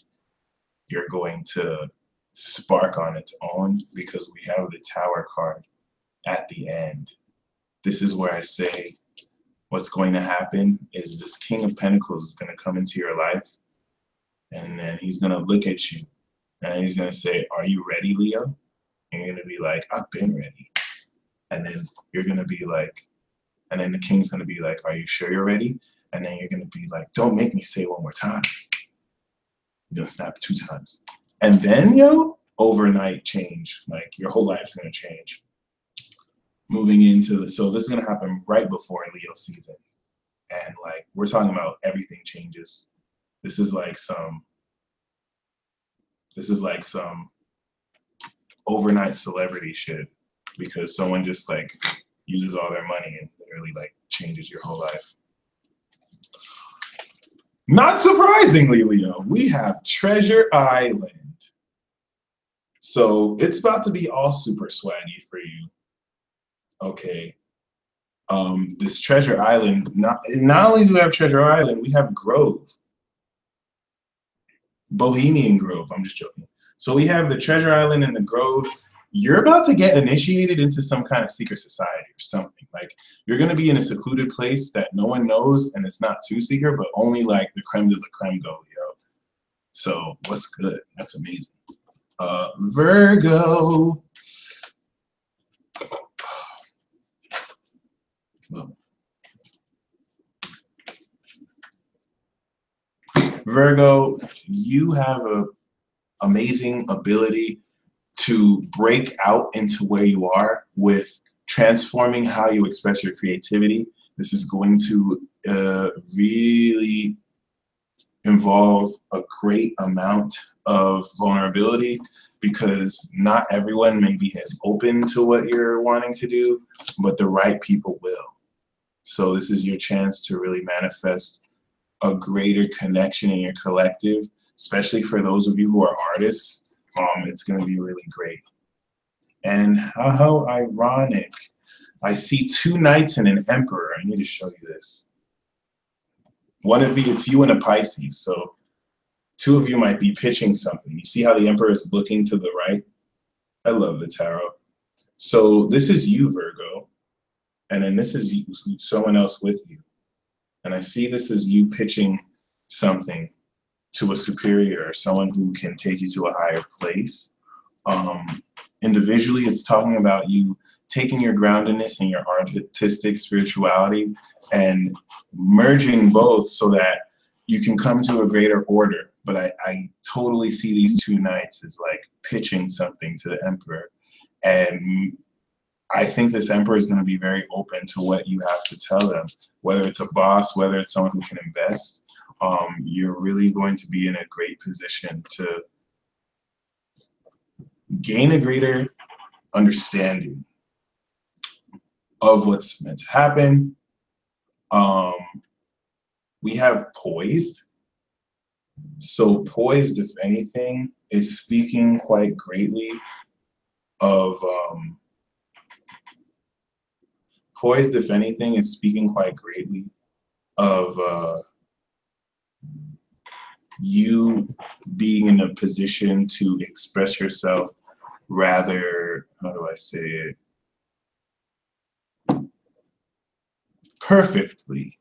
you're going to spark on its own, because we have the Tower card at the end. This is where I say what's going to happen is this King of Pentacles is going to come into your life, and then he's going to look at you and he's going to say, are you ready, Leo? And you're going to be like, I've been ready. And then you're going to be like, and then the King's going to be like, are you sure you're ready? And then you're going to be like, don't make me say it one more time. You're going to snap 2 times. And then, yo, overnight change. Like your whole life's going to change. Moving into the, so this is going to happen right before Leo season. And like, we're talking about everything changes. This is like some overnight celebrity shit, because someone just like uses all their money and literally like changes your whole life. Not surprisingly, Leo, we have Treasure Island. So it's about to be all super swaggy for you. Okay. This Treasure Island, not only do we have Treasure Island, we have Grove. Bohemian Grove, I'm just joking. So we have the Treasure Island and the Grove. You're about to get initiated into some kind of secret society or something. Like you're going to be in a secluded place that no one knows, and it's not too secret, but only like the creme de la creme go, yo. So what's good? That's amazing. Virgo. Well, Virgo, you have an amazing ability to break out into where you are with transforming how you express your creativity. This is going to really involve a great amount of vulnerability, because not everyone maybe is open to what you're wanting to do, but the right people will. So this is your chance to really manifest a greater connection in your collective, especially for those of you who are artists. It's going to be really great. And how ironic. I see 2 knights and an emperor. I need to show you this. One of you, it's you and a Pisces. So 2 of you might be pitching something. You see how the emperor is looking to the right? I love the tarot. So this is you, Virgo. And then this is you, someone else with you. And I see this as you pitching something. to a superior, someone who can take you to a higher place. Individually, it's talking about you taking your groundedness and your artistic spirituality and merging both so that you can come to a greater order. But I totally see these two knights as like pitching something to the emperor. And I think this emperor is going to be very open to what you have to tell them, whether it's a boss, whether it's someone who can invest. You're really going to be in a great position to gain a greater understanding of what's meant to happen. We have poised. So poised, if anything, is speaking quite greatly of poised, if anything, is speaking quite greatly of you being in a position to express yourself rather, how do I say it, perfectly.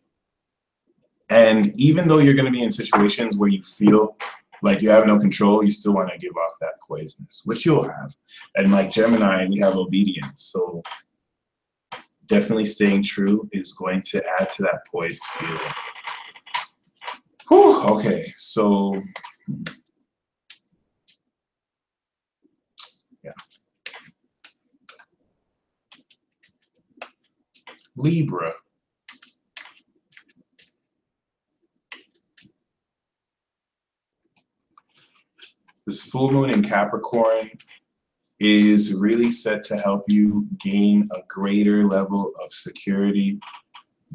And even though you're going to be in situations where you feel like you have no control, you still want to give off that poisonous, which you'll have. And like Gemini, we have obedience. So definitely staying true is going to add to that poised feeling. Whew, okay, so yeah. Libra. This full moon in Capricorn is really set to help you gain a greater level of security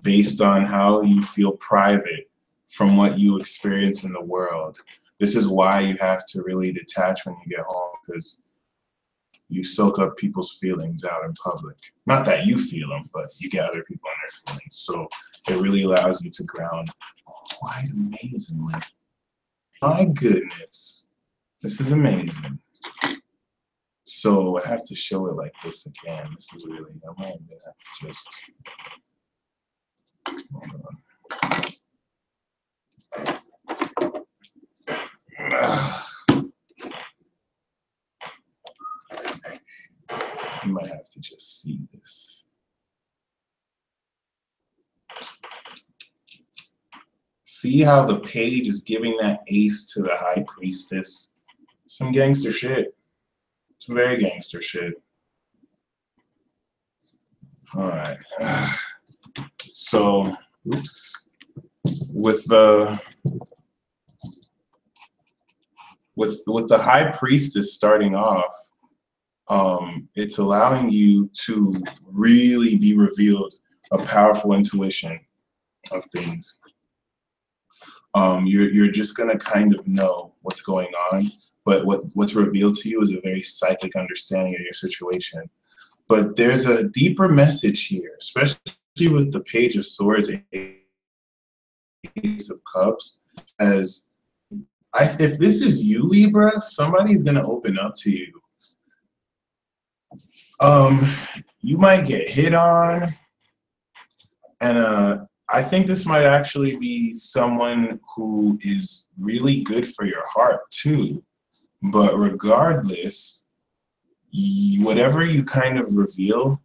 based on how you feel private from what you experience in the world. This is why you have to really detach when you get home, because you soak up people's feelings out in public. Not that you feel them, but you get other people in their feelings. So it really allows you to ground quite amazingly. My goodness, this is amazing. So I have to show it like this again. This is really, I might have to just, hold on. You might have to just see this. See how the page is giving that ace to the high priestess? Some gangster shit. Some very gangster shit. All right. So, oops. With the high priestess starting off, it's allowing you to really be revealed a powerful intuition of things. You're just gonna kind of know what's going on, but what's revealed to you is a very psychic understanding of your situation. But there's a deeper message here, especially with the Page of Swords and Ace of Cups. As if this is you, Libra, somebody's gonna open up to you. You might get hit on, and I think this might actually be someone who is really good for your heart too. But regardless, whatever you kind of reveal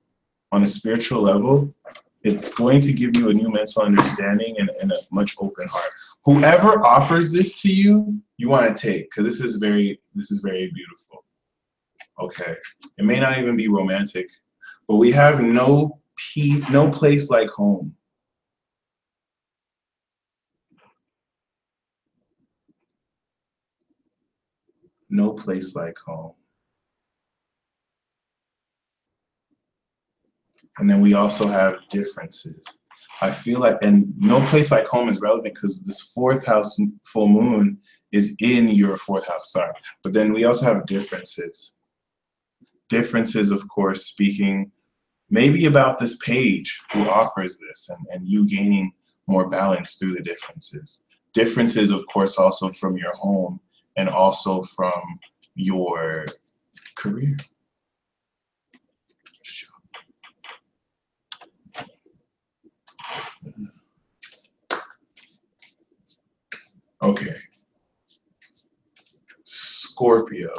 on a spiritual level, it's going to give you a new mental understanding and a much open heart. Whoever offers this to you, you want to take, because this is very beautiful. Okay, it may not even be romantic, but we have no place like home. No place like home. And then we also have differences. I feel like, and no place like home is relevant because this fourth house full moon is in your fourth house, sorry. But then we also have differences. Differences, of course, speaking maybe about this page who offers this and you gaining more balance through the differences. Differences, of course, also from your home and also from your career. Okay. Scorpio.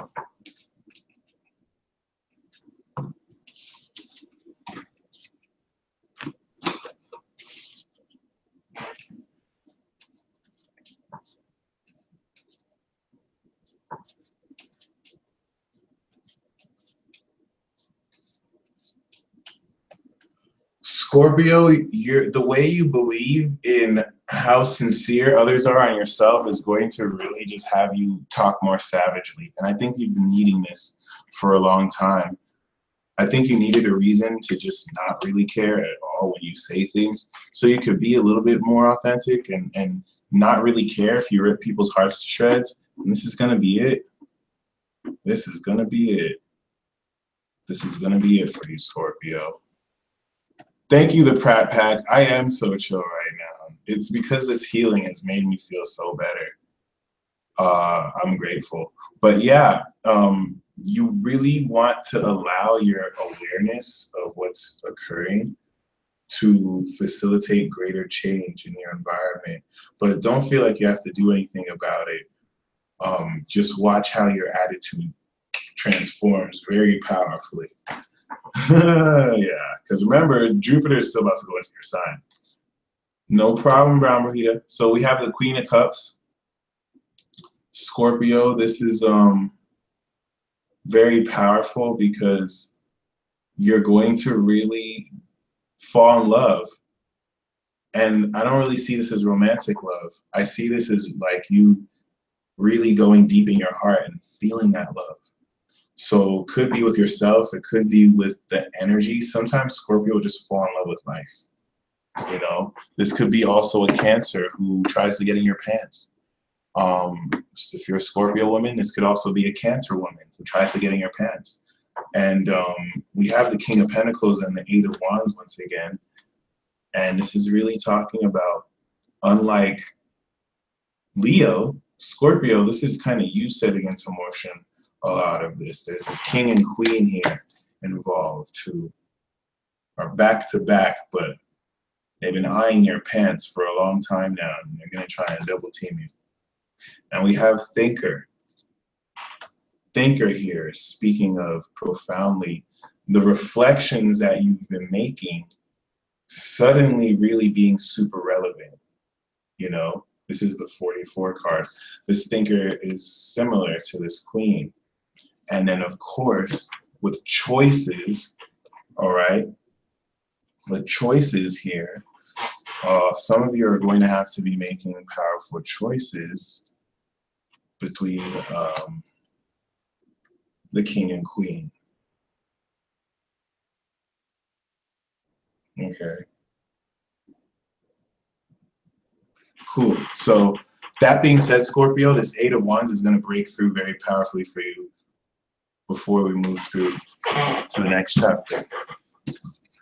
Scorpio, the way you believe in how sincere others are on yourself is going to really just have you talk more savagely. And I think you've been needing this for a long time. I think you needed a reason to just not really care at all when you say things, so you could be a little bit more authentic and not really care if you rip people's hearts to shreds. And this is gonna be it. This is gonna be it. This is gonna be it for you, Scorpio. Thank you, the Pratt Pack. I am so chill right now. It's because this healing has made me feel so better. I'm grateful. But yeah, you really want to allow your awareness of what's occurring to facilitate greater change in your environment. But don't feel like you have to do anything about it. Just watch how your attitude transforms very powerfully. Yeah, because remember, Jupiter is still about to go into your sign. No problem, Brown Brahita. So we have the Queen of Cups. Scorpio, this is very powerful because you're going to really fall in love. And I don't really see this as romantic love. I see this as like you really going deep in your heart and feeling that love. So it could be with yourself, it could be with the energy. Sometimes Scorpio will just fall in love with life. You know, this could be also a Cancer who tries to get in your pants. If you're a Scorpio woman, this could also be a Cancer woman who tries to get in your pants. And we have the King of Pentacles and the Eight of Wands once again. And this is really talking about, unlike Leo, Scorpio, this is kind of you setting into motion a lot of this. There's this King and Queen here involved who are back to back, but they've been eyeing your pants for a long time now, and they're going to try and double team you. And we have Thinker. Thinker here, speaking of profoundly, the reflections that you've been making suddenly really being super relevant. You know, this is the 44 card. This Thinker is similar to this Queen. And then, of course, with choices, all right, with choices here, some of you are going to have to be making powerful choices between the King and Queen. Okay. Cool. So that being said, Scorpio, this Eight of Wands is going to break through very powerfully for you before we move through to the next chapter.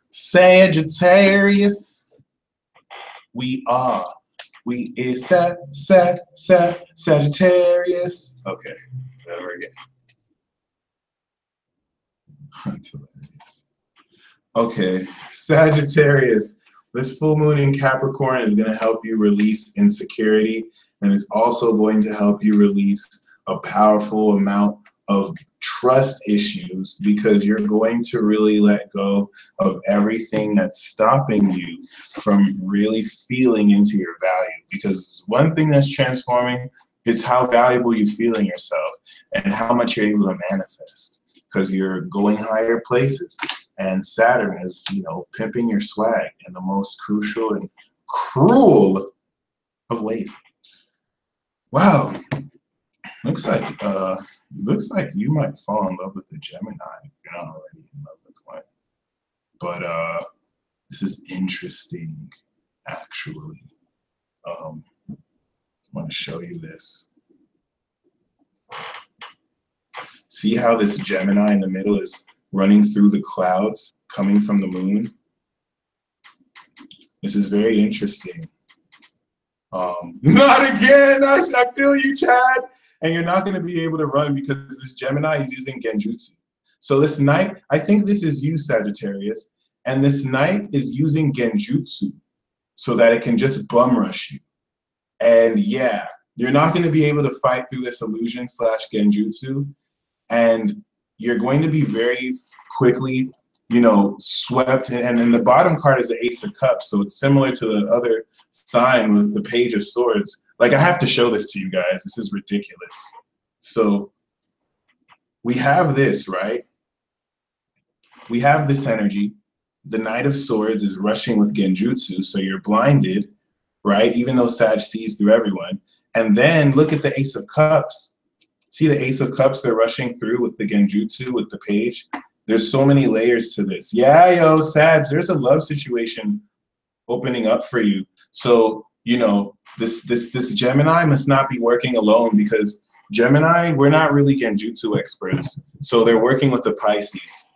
Sagittarius, we is Sagittarius. Okay, never again. Okay, Sagittarius. This full moon in Capricorn is going to help you release insecurity, and it's also going to help you release a powerful amount of trust issues, because you're going to really let go of everything that's stopping you from really feeling into your value. Because one thing that's transforming is how valuable you feel in yourself and how much you're able to manifest, because you're going higher places. And Saturn is, you know, pimping your swag in the most crucial and cruel of ways. Wow. Looks like you might fall in love with a Gemini if you're not already in love with one. But this is interesting, actually. I want to show you this. See how this Gemini in the middle is running through the clouds, coming from the moon? This is very interesting. Not again! I feel you, Chad! And you're not going to be able to run because this Gemini is using Genjutsu. So this knight, I think this is you, Sagittarius, and this knight is using Genjutsu so that it can just bum rush you. And yeah, You're not going to be able to fight through this illusion slash genjutsu, and you're going to be very quickly, you know, swept. And then the bottom card is the Ace of Cups, so it's similar to the other sign with the Page of Swords. Like, I have to show this to you guys. This is ridiculous. So we have this, right? We have this energy. The Knight of Swords is rushing with genjutsu, so you're blinded, right? Even though Sag sees through everyone. And then look at the Ace of Cups. See the Ace of Cups they're rushing through with the genjutsu, with the page? There's so many layers to this. Yeah, yo, Sag, there's a love situation opening up for you. So, you know, this Gemini must not be working alone, because Gemini, we're not really genjutsu experts. So they're working with the Pisces.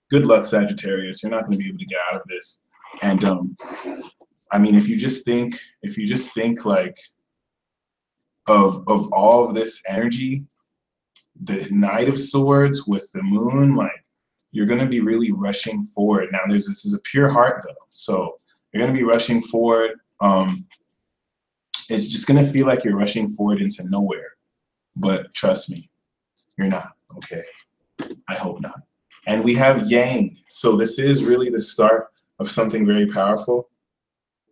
Good luck, Sagittarius. You're not going to be able to get out of this. And I mean, if you just think like of all of this energy, the Knight of Swords with the Moon, like, you're going to be really rushing forward. Now, this is a pure heart, though. So you're going to be rushing forward. It's just going to feel like you're rushing forward into nowhere. But trust me, you're not, okay? I hope not. And we have Yang. So this is really the start of something very powerful.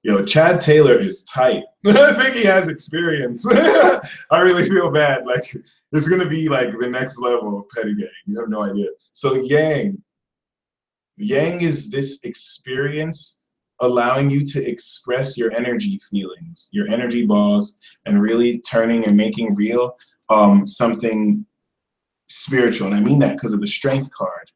Yo, Chad Taylor is tight. I think he has experience. I really feel bad. Like, it's going to be like the next level of petty gang. You have no idea. So Yang is this experience allowing you to express your energy feelings, your energy balls, and really turning and making real something spiritual. And I mean that because of the Strength card.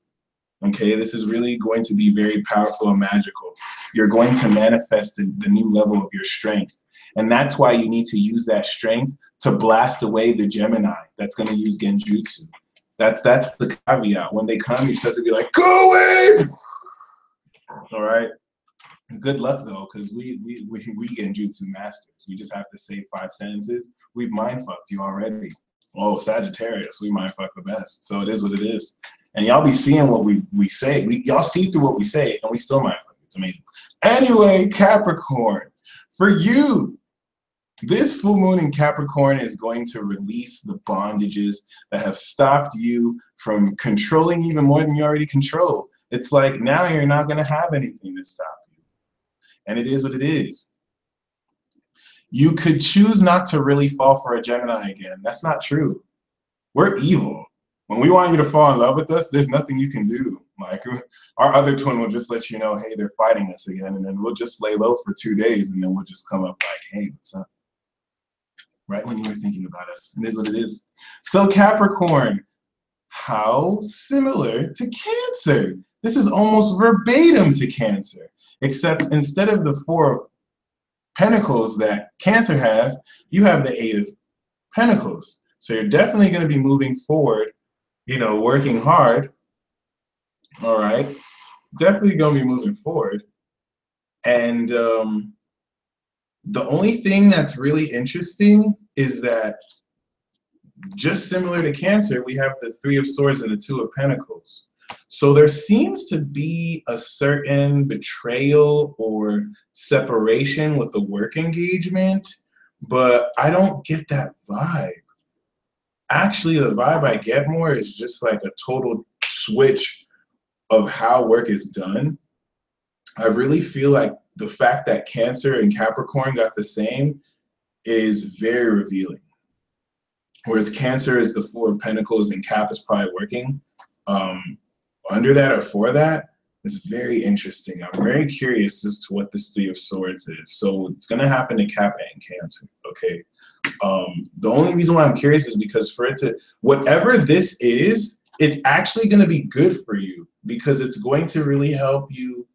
Okay, this is really going to be very powerful and magical. You're going to manifest the new level of your strength. And that's why you need to use that strength to blast away the Gemini that's going to use genjutsu. That's the caveat. When they come, you're supposed to be like, go away! All right? Good luck, though, because we genjutsu masters. We just have to say 5 sentences. We've mind-fucked you already. Oh, Sagittarius, we mind-fuck the best. So it is what it is. And y'all be seeing what we say. Y'all see through what we say, and we still mind fuck. It's amazing. Anyway, Capricorn, for you, this full moon in Capricorn is going to release the bondages that have stopped you from controlling even more than you already control. It's like now you're not going to have anything to stop you. And it is what it is. You could choose not to really fall for a Gemini again. That's not true. We're evil. When we want you to fall in love with us, there's nothing you can do. Like, our other twin will just let you know, hey, they're fighting us again, and then we'll just lay low for 2 days, and then we'll just come up like, hey, what's up? Right when you were thinking about us. It is what it is. So Capricorn, how similar to Cancer? This is almost verbatim to Cancer, except instead of the 4 of Pentacles that Cancer have, you have the 8 of Pentacles. So you're definitely going to be moving forward, you know, working hard. All right. Definitely going to be moving forward. And the only thing that's really interesting is that just similar to Cancer, we have the 3 of Swords and the 2 of Pentacles. So there seems to be a certain betrayal or separation with the work engagement, but I don't get that vibe. Actually, the vibe I get more is just like a total switch of how work is done. I really feel like the fact that Cancer and Capricorn got the same is very revealing. Whereas Cancer is the 4 of Pentacles and Cap is probably working under that or for that. It's very interesting. I'm very curious as to what this 3 of Swords is. So it's going to happen to Cap and Cancer, okay? The only reason why I'm curious is because for it to, whatever this is, it's actually going to be good for you because it's going to really help you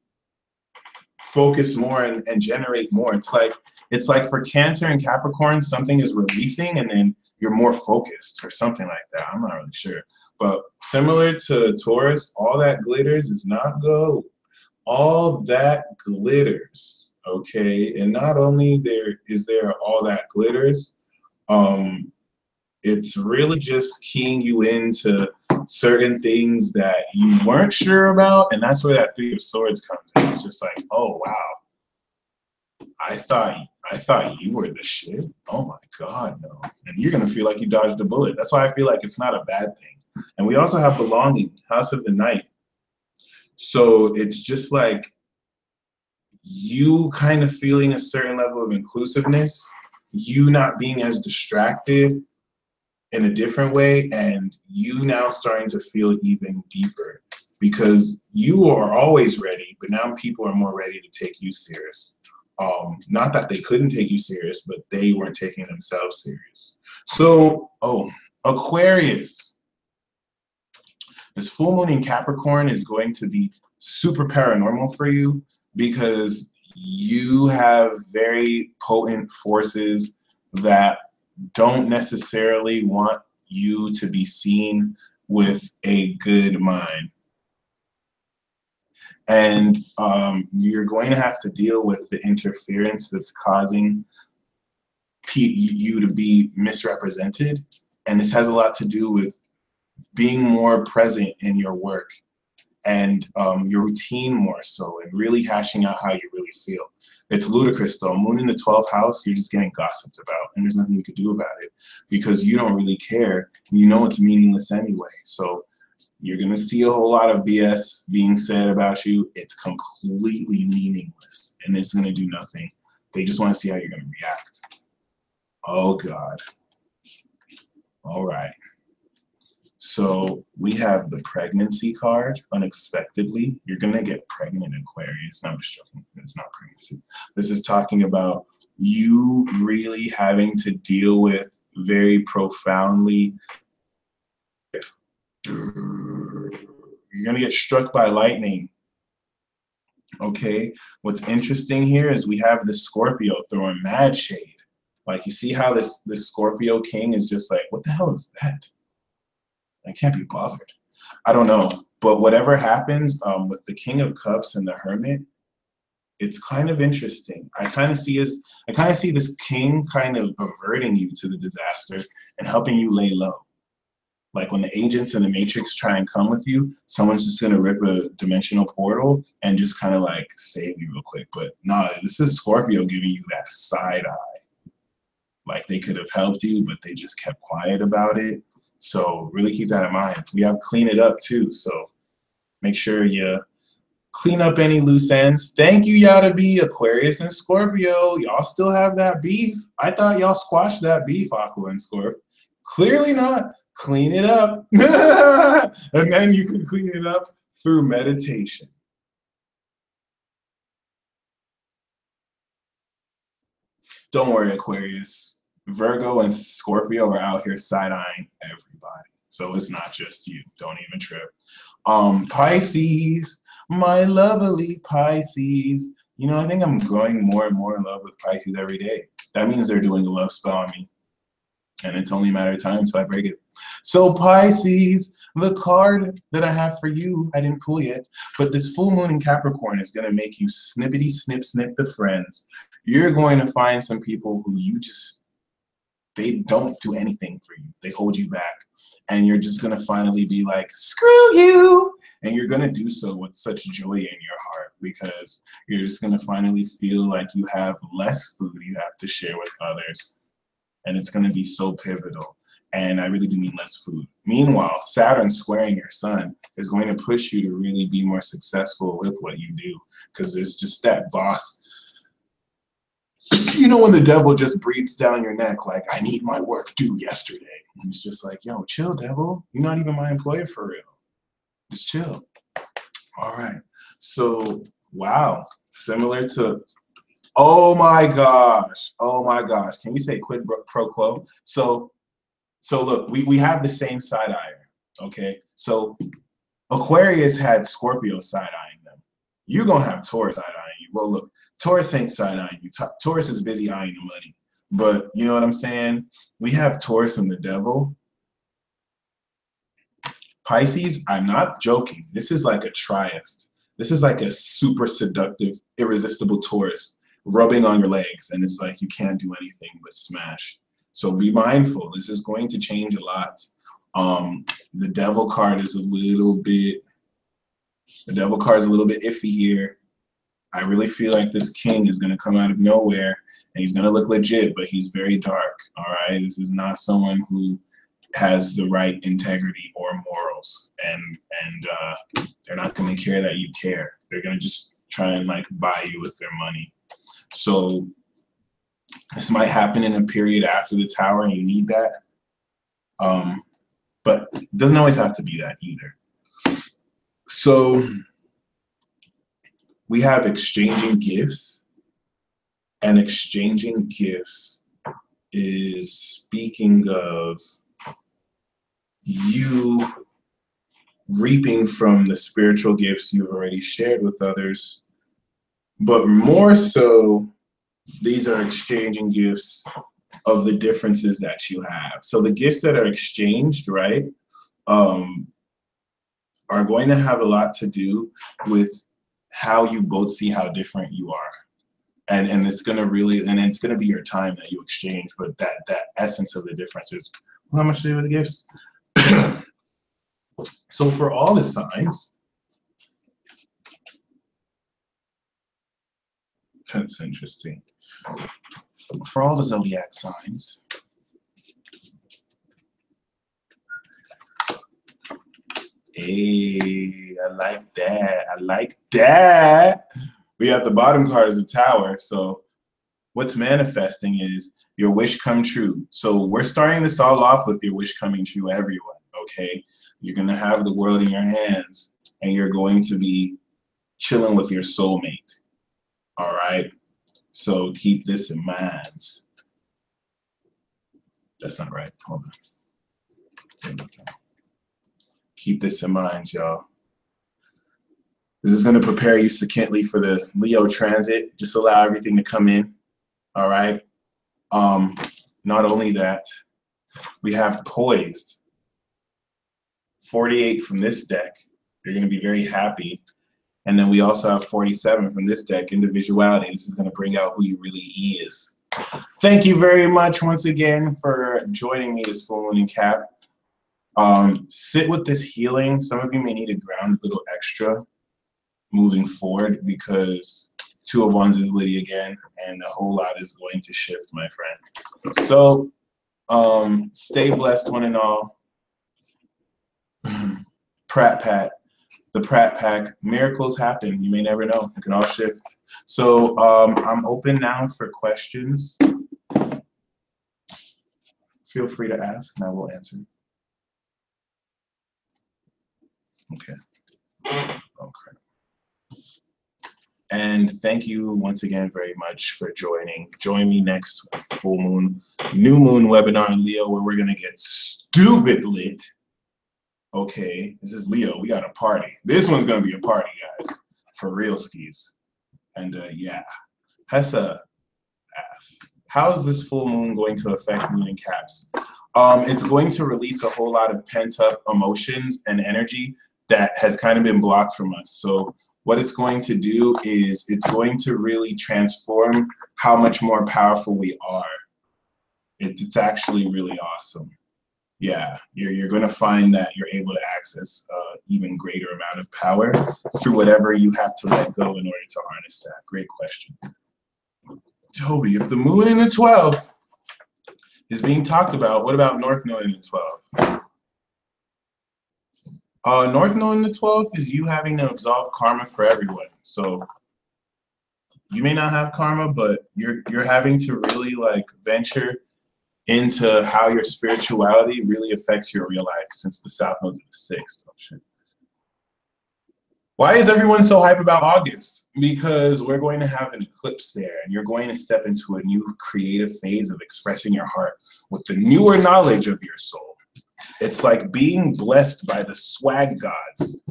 focus more and generate more. It's like for Cancer and Capricorn, something is releasing and then you're more focused or something like that. I'm not really sure. But similar to Taurus, all that glitters is not gold. All that glitters, okay? And not only is there all that glitters, it's really just keying you into certain things that you weren't sure about, and that's where that 3 of Swords comes in. It's just like, oh wow, I thought I thought you were the shit. Oh my God, no. And you're gonna feel like you dodged a bullet. That's why I feel like it's not a bad thing. And we also have belonging, house of the night. So it's just like you kind of feeling a certain level of inclusiveness, you not being as distracted in a different way, and you now starting to feel even deeper because you are always ready, but now people are more ready to take you serious. Not that they couldn't take you serious, but they weren't taking themselves serious. So, Aquarius. This full moon in Capricorn is going to be super paranormal for you because you have very potent forces that don't necessarily want you to be seen with a good mind. And you're going to have to deal with the interference that's causing you to be misrepresented. And this has a lot to do with being more present in your work and your routine more so, and really hashing out how you really feel. It's ludicrous though. Moon in the 12th house, you're just getting gossiped about, and there's nothing you can do about it because you don't really care. You know it's meaningless anyway. So you're gonna see a whole lot of BS being said about you. It's completely meaningless, and it's gonna do nothing. They just want to see how you're gonna react. Oh God. All right. So we have the pregnancy card, unexpectedly. You're going to get pregnant, Aquarius. No, I'm just joking. It's not pregnancy. This is talking about you really having to deal with very profoundly. You're going to get struck by lightning. Okay? What's interesting here is we have the Scorpio throwing mad shade. Like, you see how this Scorpio king is just like, what the hell is that? I can't be bothered. I don't know. But whatever happens with the King of Cups and the Hermit, it's kind of interesting. I kind of see this king kind of averting you to the disaster and helping you lay low. Like when the agents in the Matrix try and come with you, someone's just gonna rip a dimensional portal and just kind of like save you real quick. But nah, this is Scorpio giving you that side eye. Like they could have helped you, but they just kept quiet about it. So really keep that in mind. We have clean it up too. So make sure you clean up any loose ends. Thank you, Yada B, Aquarius and Scorpio. Y'all still have that beef. I thought y'all squashed that beef, Aqua and Scorp. Clearly not. Clean it up. And then you can clean it up through meditation. Don't worry, Aquarius. Virgo and Scorpio are out here side-eyeing everybody. So it's not just you. Don't even trip. Pisces, my lovely Pisces. You know, I think I'm growing more and more in love with Pisces every day. That means they're doing a love spell on me. And it's only a matter of time until I break it. So Pisces, the card that I have for you, I didn't pull yet, but this full moon in Capricorn is going to make you snippety snip snip the friends. You're going to find some people who they don't do anything for you. They hold you back. And you're just going to finally be like, screw you. And you're going to do so with such joy in your heart because you're just going to finally feel like you have less food you have to share with others. And it's going to be so pivotal. And I really do mean less food. Meanwhile, Saturn squaring your sun is going to push you to really be more successful with what you do because there's just that boss. You know when the devil just breathes down your neck like, I need my work due yesterday. And it's just like, yo, chill, devil. You're not even my employer for real. Just chill. All right. So, wow. Similar to, oh my gosh. Oh my gosh. Can we say quid pro quo? So look, we have the same side eye. Okay. So Aquarius had Scorpio side eyeing them. You're going to have Taurus side eyeing you. Well, look, Taurus ain't side eyeing you. Taurus is busy eyeing the money. But you know what I'm saying? We have Taurus and the devil. Pisces, I'm not joking. This is like a triast. This is like a super seductive, irresistible Taurus rubbing on your legs. And it's like you can't do anything but smash. So be mindful. This is going to change a lot. The devil card is a little bit iffy here. I really feel like this king is going to come out of nowhere and he's gonna look legit, but he's very dark. All right, this is not someone who has the right integrity or morals, and they're not gonna care that you care. They're gonna just try and like buy you with their money. So this might happen in a period after the tower, and you need that. But it doesn't always have to be that either. So we have exchanging gifts, and exchanging gifts is speaking of you reaping from the spiritual gifts you've already shared with others, but more so, these are exchanging gifts of the differences that you have. So the gifts that are exchanged, right, are going to have a lot to do with how you both see how different you are. And it's gonna really, and it's gonna be your time that you exchange, but that essence of the difference is, well, how much do you do with the gifts? So for all the signs, that's interesting. For all the zodiac signs, hey, I like that. I like that. We have the bottom card as a tower. So what's manifesting is your wish come true. So we're starting this all off with your wish coming true, everyone, okay? You're gonna have the world in your hands, and you're going to be chilling with your soulmate, all right? So keep this in mind. That's not right, hold on. Keep this in mind, y'all. This is gonna prepare you secondly for the Leo transit. Just allow everything to come in, all right? Not only that, we have poised. 48 from this deck. You're going to be very happy. And then we also have 47 from this deck, individuality. This is going to bring out who you really is. Thank you very much once again for joining me this full moon in Cap. Sit with this healing. Some of you may need to ground a little extra moving forward, because Two of Wands is Liddy again, and a whole lot is going to shift, my friend. So stay blessed, one and all. Pratt Pat, the Pratt Pack. Miracles happen. You may never know. It can all shift. So I'm open now for questions. Feel free to ask, and I will answer. Okay. Okay. And thank you once again very much for joining. Join me next full moon, new moon webinar in Leo, where we're gonna get stupid lit. Okay, this is Leo. We got a party. This one's gonna be a party, guys, for real skis. And yeah, Hessa asks, how is this full moon going to affect moon in Caps? It's going to release a whole lot of pent up emotions and energy that has kind of been blocked from us. So what it's going to do is it's going to really transform how much more powerful we are. It's actually really awesome. Yeah, you're going to find that you're able to access even greater amount of power through whatever you have to let go in order to harness that. Great question. Toby, if the moon in the 12th is being talked about, what about North Node in the 12th? North Node in the 12th is you having to absolve karma for everyone. So you may not have karma, but you're having to really like venture into how your spirituality really affects your real life, since the South Node's in the 6th. Oh, shit. Why is everyone so hype about August? Because we're going to have an eclipse there, and you're going to step into a new creative phase of expressing your heart with the newer knowledge of your soul. It's like being blessed by the swag gods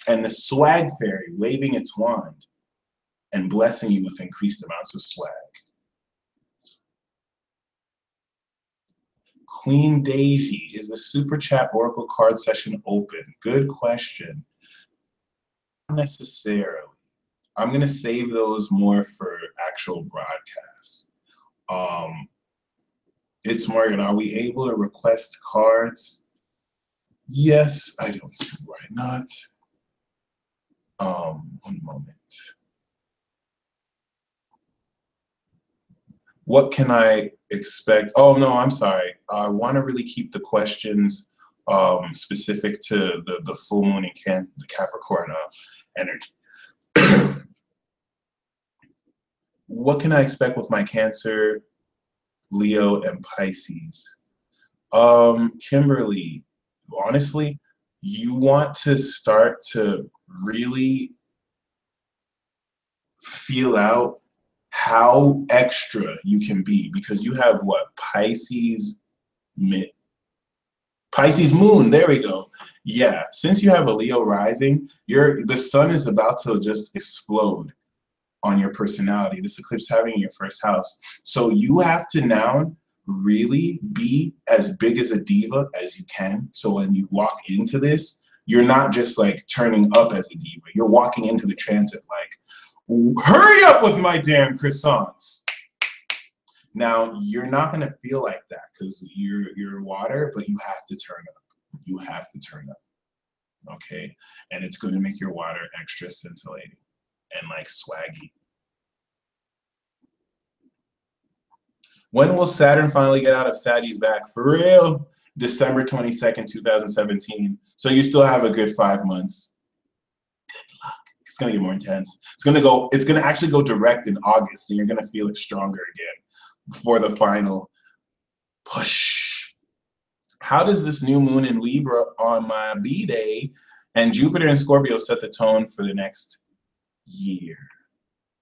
and the swag fairy waving its wand and blessing you with increased amounts of swag. Queen Deji, is the Super Chat Oracle card session open? Good question. Not necessarily. I'm going to save those more for actual broadcasts. It's Morgan, are we able to request cards? Yes, I don't see why not. One moment. What can I expect? Oh, no, I'm sorry. I want to really keep the questions specific to the full moon in the Capricorn energy. What can I expect with my Cancer, Leo, and Pisces? Kimberly, honestly, you want to start to really feel out how extra you can be, because you have what, Pisces moon, there we go. Yeah, since you have a Leo rising, the sun is about to just explode on your personality. This eclipse having in your first house. So you have to now really be as big as a diva as you can. So when you walk into this, you're not just like turning up as a diva. You're walking into the transit like, hurry up with my damn croissants. Now, you're not going to feel like that because you're water, but you have to turn up. You have to turn up, okay? And it's going to make your water extra scintillating and like swaggy. When will Saturn finally get out of Sagittarius back? For real? December 22nd, 2017. So you still have a good 5 months. Good luck. It's going to get more intense. It's going to actually go direct in August, and you're going to feel it stronger again before the final push. How does this new moon in Libra on my B-Day and Jupiter in Scorpio set the tone for the next year?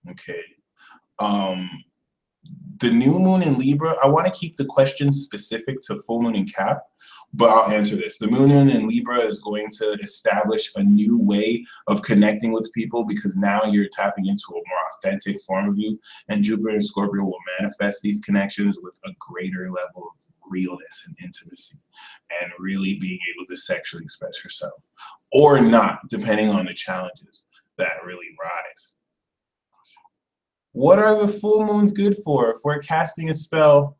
Okay. The new moon in Libra, I want to keep the questions specific to full moon in Cap, but I'll answer this. The moon in Libra is going to establish a new way of connecting with people, because now you're tapping into a more authentic form of you, and Jupiter and Scorpio will manifest these connections with a greater level of realness and intimacy, and really being able to sexually express yourself, or not, depending on the challenges that really rise. What are the full moons good for? If we're casting a spell,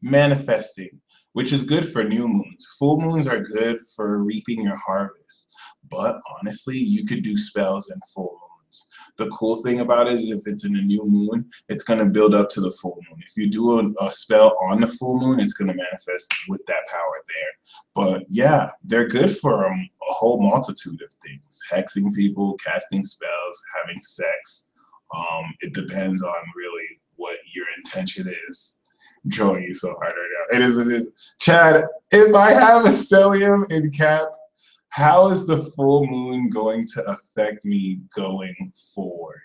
manifesting, which is good for new moons. Full moons are good for reaping your harvest. But honestly, you could do spells in full moons. The cool thing about it is if it's in a new moon, it's going to build up to the full moon. If you do a spell on the full moon, it's going to manifest with that power there. But yeah, they're good for a whole multitude of things. Hexing people, casting spells, having sex. It depends on really what your intention is. I'm trolling you so hard right now. It is. Chad, if I have a stellium in Cap, how is the full moon going to affect me going forward?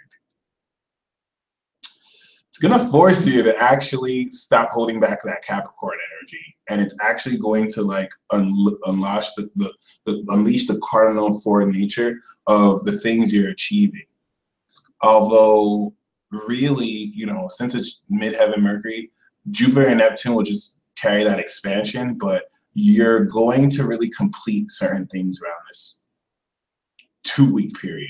It's going to force you to actually stop holding back that Capricorn energy. And it's actually going to like unleash the cardinal foreign nature of the things you're achieving. Although, really, you know, since it's midheaven Mercury, Jupiter and Neptune will just carry that expansion, but you're going to really complete certain things around this 2-week period.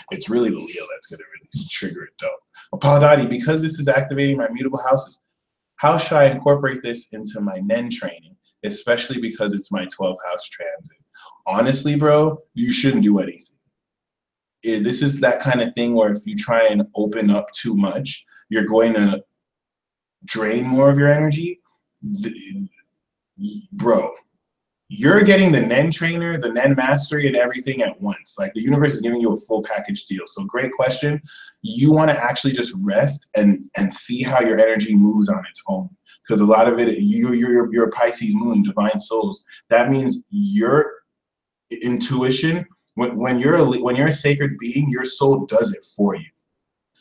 It's really the Leo that's going to really trigger it, though. Apolodati, because this is activating my mutable houses, how should I incorporate this into my NEN training, especially because it's my 12th house transit? Honestly, bro, you shouldn't do anything. This is that kind of thing where if you try and open up too much, you're going to drain more of your energy. Bro, you're getting the NEN trainer, the NEN mastery, and everything at once. Like, the universe is giving you a full package deal. So great question. You want to actually just rest and see how your energy moves on its own. Because a lot of it, you're a Pisces moon, divine souls. That means your intuition, when you're a sacred being, your soul does it for you.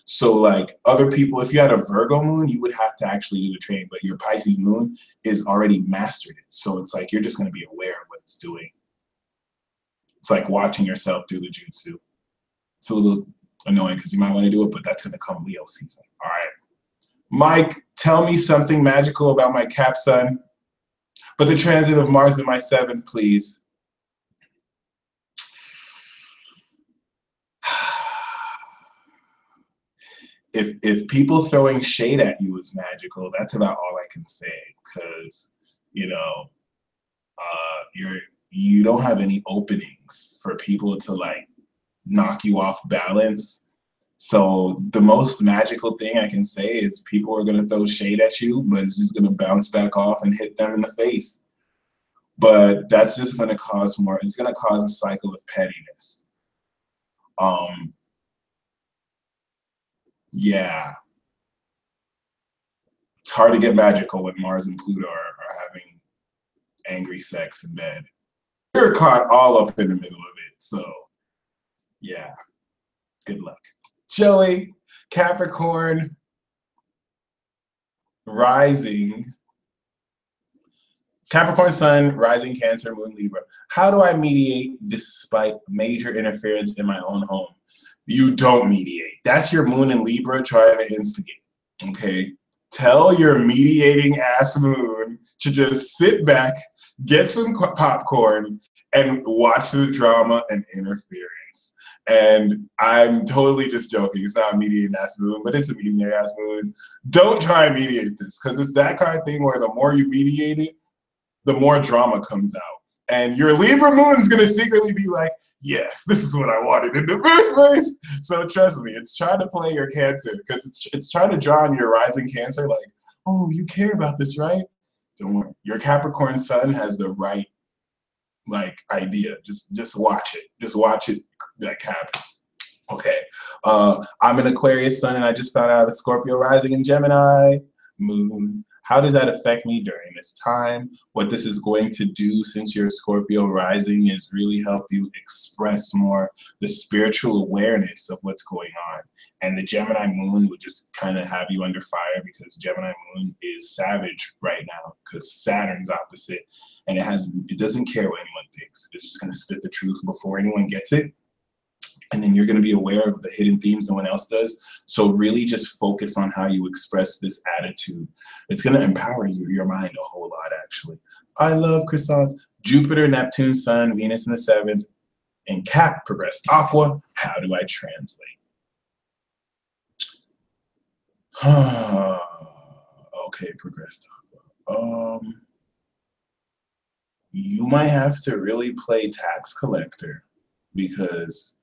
So like other people, if you had a Virgo moon, you would have to actually do the training, but your Pisces moon is already mastered it. So it's like you're just going to be aware of what it's doing. It's like watching yourself do the jutsu. It's a little annoying because you might want to do it, but that's going to come Leo season. All right. Mike, tell me something magical about my Cap Sun, but the transit of Mars in my 7th, please. If people throwing shade at you is magical, that's about all I can say, because you know you don't have any openings for people to like knock you off balance. So the most magical thing I can say is people are going to throw shade at you, but it's just going to bounce back off and hit them in the face. But that's just going to cause more, it's going to cause a cycle of pettiness. Um, yeah, it's hard to get magical when Mars and Pluto are having angry sex in bed. You're caught all up in the middle of it. So yeah, good luck. Joey, Capricorn, rising. Capricorn Sun, rising Cancer, Moon Libra. How do I mediate despite major interference in my own home? You don't mediate. That's your Moon in Libra trying to instigate. Okay? Tell your mediating ass Moon to just sit back, get some popcorn, and watch the drama and interference. And I'm totally just joking. It's not a mediating ass Moon, but it's a mediating ass Moon. Don't try and mediate this because it's that kind of thing where the more you mediate it, the more drama comes out. And your Libra moon's gonna secretly be like, yes, this is what I wanted in the first place. So trust me, it's trying to play your Cancer because it's trying to draw on your rising Cancer like, oh, you care about this, right? Don't worry. Your Capricorn Sun has the right idea. Just watch it. Just watch it like happen. Okay. I'm an Aquarius Sun and I just found out a Scorpio rising in Gemini moon. How does that affect me during this time? What this is going to do, since you're a Scorpio rising, is really help you express more the spiritual awareness of what's going on. And the Gemini moon would just kind of have you under fire because Gemini moon is savage right now because Saturn's opposite. And it doesn't care what anyone thinks. It's just going to spit the truth before anyone gets it. And then you're going to be aware of the hidden themes no one else does. So really just focus on how you express this attitude. It's going to empower your mind a whole lot, actually. I love croissants. Jupiter, Neptune, Sun, Venus in the 7th, and Cap progressed Aqua. How do I translate? Okay, progressed Aqua. You might have to really play tax collector because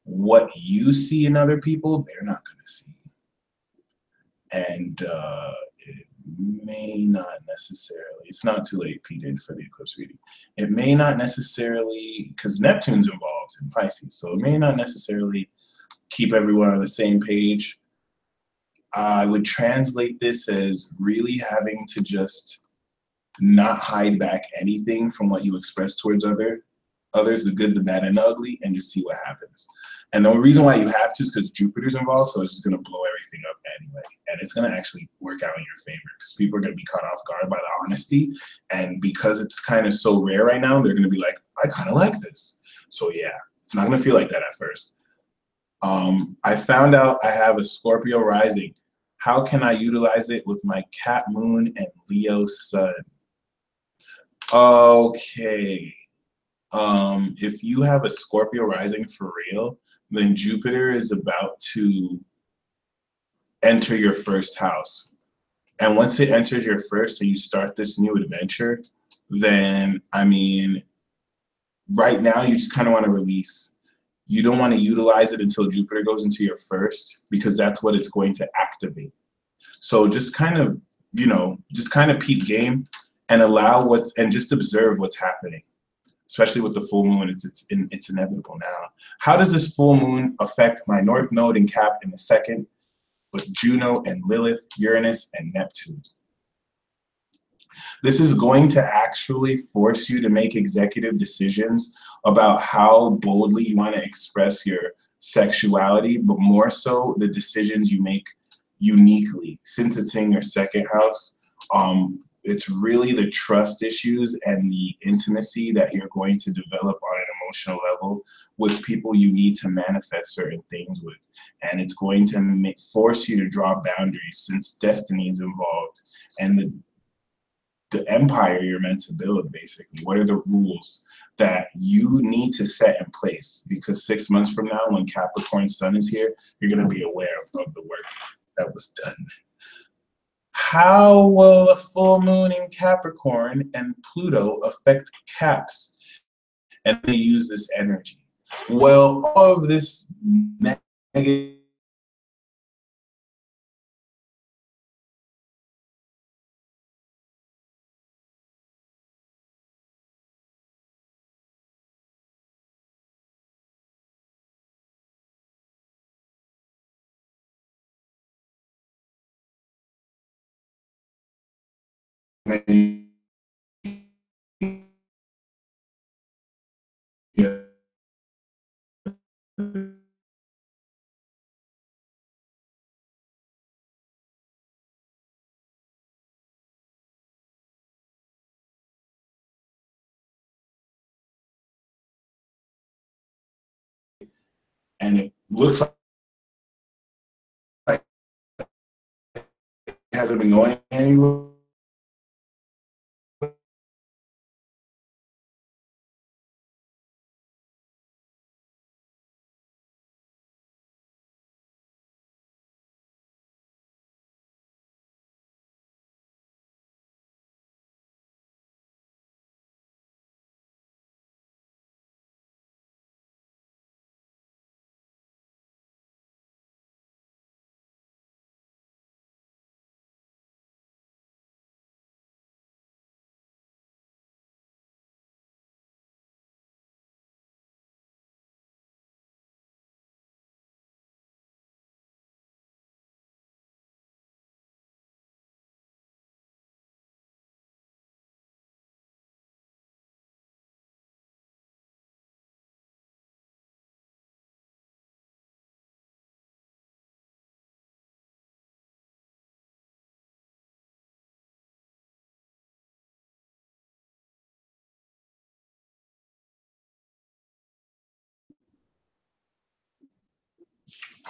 what you see in other people, they're not going to see. And it may not necessarily, it's not too late, Pete, in for the eclipse reading. It may not necessarily, because Neptune's involved in Pisces, so it may not necessarily keep everyone on the same page. I would translate this as really having to just not hide back anything from what you express towards others, the good, the bad, and the ugly, and just see what happens. And the reason why you have to is because Jupiter's involved, so it's just going to blow everything up anyway. And it's going to actually work out in your favor because people are going to be caught off guard by the honesty. And because it's kind of so rare right now, they're going to be like, I kind of like this. So yeah, it's not going to feel like that at first. I found out I have a Scorpio rising. How can I utilize it with my Cap moon and Leo sun? Okay. If you have a Scorpio rising for real, then Jupiter is about to enter your first house. And once it enters your first and you start this new adventure, then, I mean, right now you just kind of want to release. You don't want to utilize it until Jupiter goes into your first because that's what it's going to activate. So just kind of, just kind of peep game and and just observe what's happening. Especially with the full moon, it's inevitable now. How does this full moon affect my North Node and Cap in the 2nd with Juno and Lilith, Uranus, and Neptune? This is going to actually force you to make executive decisions about how boldly you want to express your sexuality, but more so the decisions you make uniquely. Since it's in your 2nd house, it's really the trust issues and the intimacy that you're going to develop on an emotional level with people you need to manifest certain things with. And it's going to force you to draw boundaries since destiny is involved. And the empire you're meant to build, basically. What are the rules that you need to set in place? Because 6 months from now, when Capricorn Sun is here, you're going to be aware of the work that was done. How will a full moon in Capricorn and Pluto affect Caps? And they use this energy. Well, all of this negative and it looks like it hasn't been going anywhere.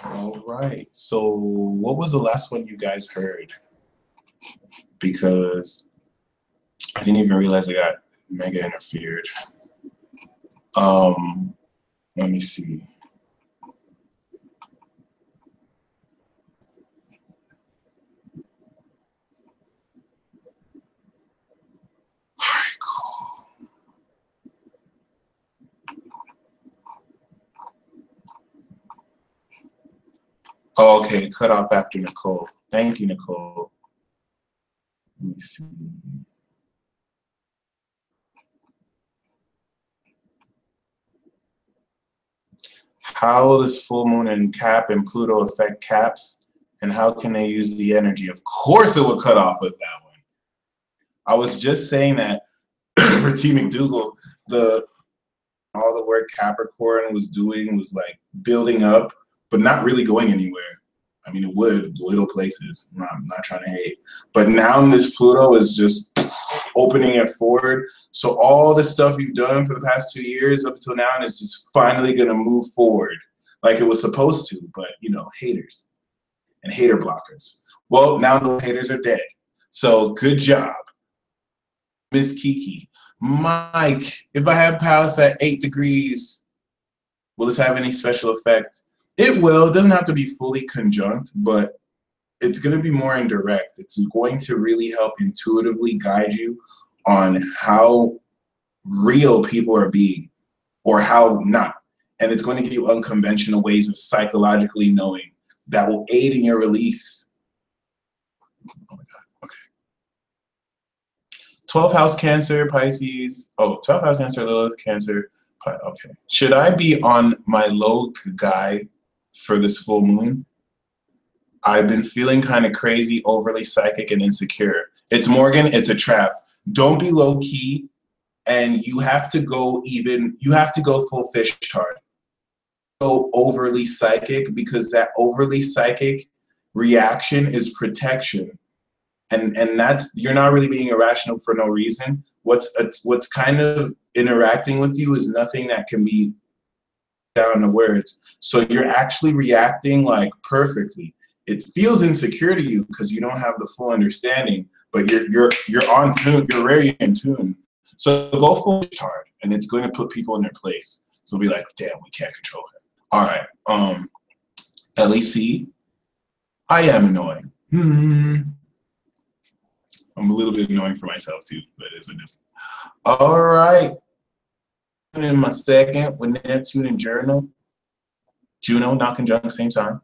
All right. So what was the last one you guys heard? Because I didn't even realize I got mega interfered. Let me see. All right, cool. Oh, okay, cut off after Nicole. Thank you, Nicole. Let me see. How will this full moon in Cap and Pluto affect Caps? And how can they use the energy? Of course it will cut off with that one. I was just saying that for T. McDougal, all the work Capricorn was doing was like building up, but not really going anywhere. I mean, it would, little places. I'm not trying to hate. But now this Pluto is just opening it forward. So all the stuff you've done for the past 2 years up until now is just finally going to move forward like it was supposed to. But, you know, haters and hater blockers. Well, now the haters are dead. So good job, Miss Kiki. Mike, if I have Palace at 8 degrees, will this have any special effect? It will. It doesn't have to be fully conjunct, but it's going to be more indirect. It's going to really help intuitively guide you on how real people are being or how not. And it's going to give you unconventional ways of psychologically knowing that will aid in your release. Oh my God. Okay. 12th house Cancer, Pisces. Oh, 12th house Cancer, Lilith, Cancer. Okay. Should I be on my low guy for this full moon? I've been feeling kind of crazy, overly psychic, and insecure. It's Morgan, it's a trap. Don't be low key, and you have to go full fish tart. Go overly psychic, because that overly psychic reaction is protection. And that's, you're not really being irrational for no reason. What's kind of interacting with you is nothing that can be down to words. So you're actually reacting like perfectly. It feels insecure to you because you don't have the full understanding, but you're on tune, you're very in tune. So go full hard, and it's going to put people in their place. So be like, damn, we can't control her. All right. LEC, I am annoying. I'm a little bit annoying for myself too, but isn't it? All right. In my second with Neptune and Juno, not conjunct, same time.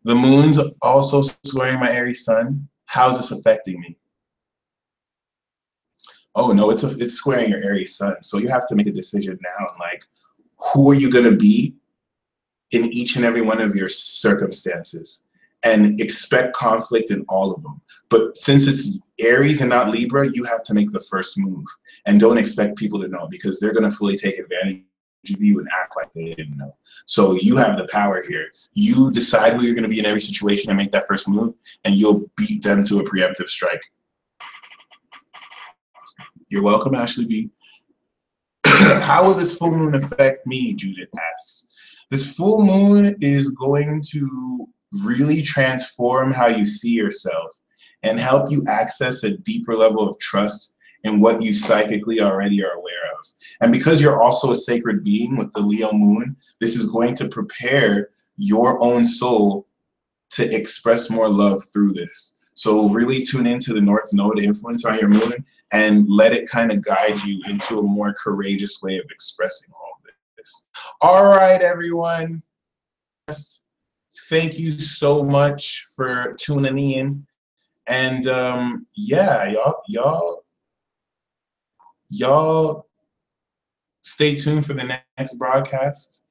The moon's also squaring my Aries sun. How's this affecting me? Oh no, it's squaring your Aries sun. So you have to make a decision now. Like, who are you going to be in each and every one of your circumstances? And expect conflict in all of them. But since it's Aries and not Libra, you have to make the first move. And don't expect people to know, because they're going to fully take advantage of you and act like they didn't know. So you have the power here. You decide who you're going to be in every situation and make that first move, and you'll beat them to a preemptive strike. You're welcome, Ashley B. How will this full moon affect me, Judith asks. This full moon is going to really transform how you see yourself and help you access a deeper level of trust in what you psychically already are aware of. And because you're also a sacred being with the Leo moon, this is going to prepare your own soul to express more love through this. So really tune into the North Node influence on your moon and let it kind of guide you into a more courageous way of expressing all of this. All right, everyone. Thank you so much for tuning in. And yeah, y'all stay tuned for the next broadcast.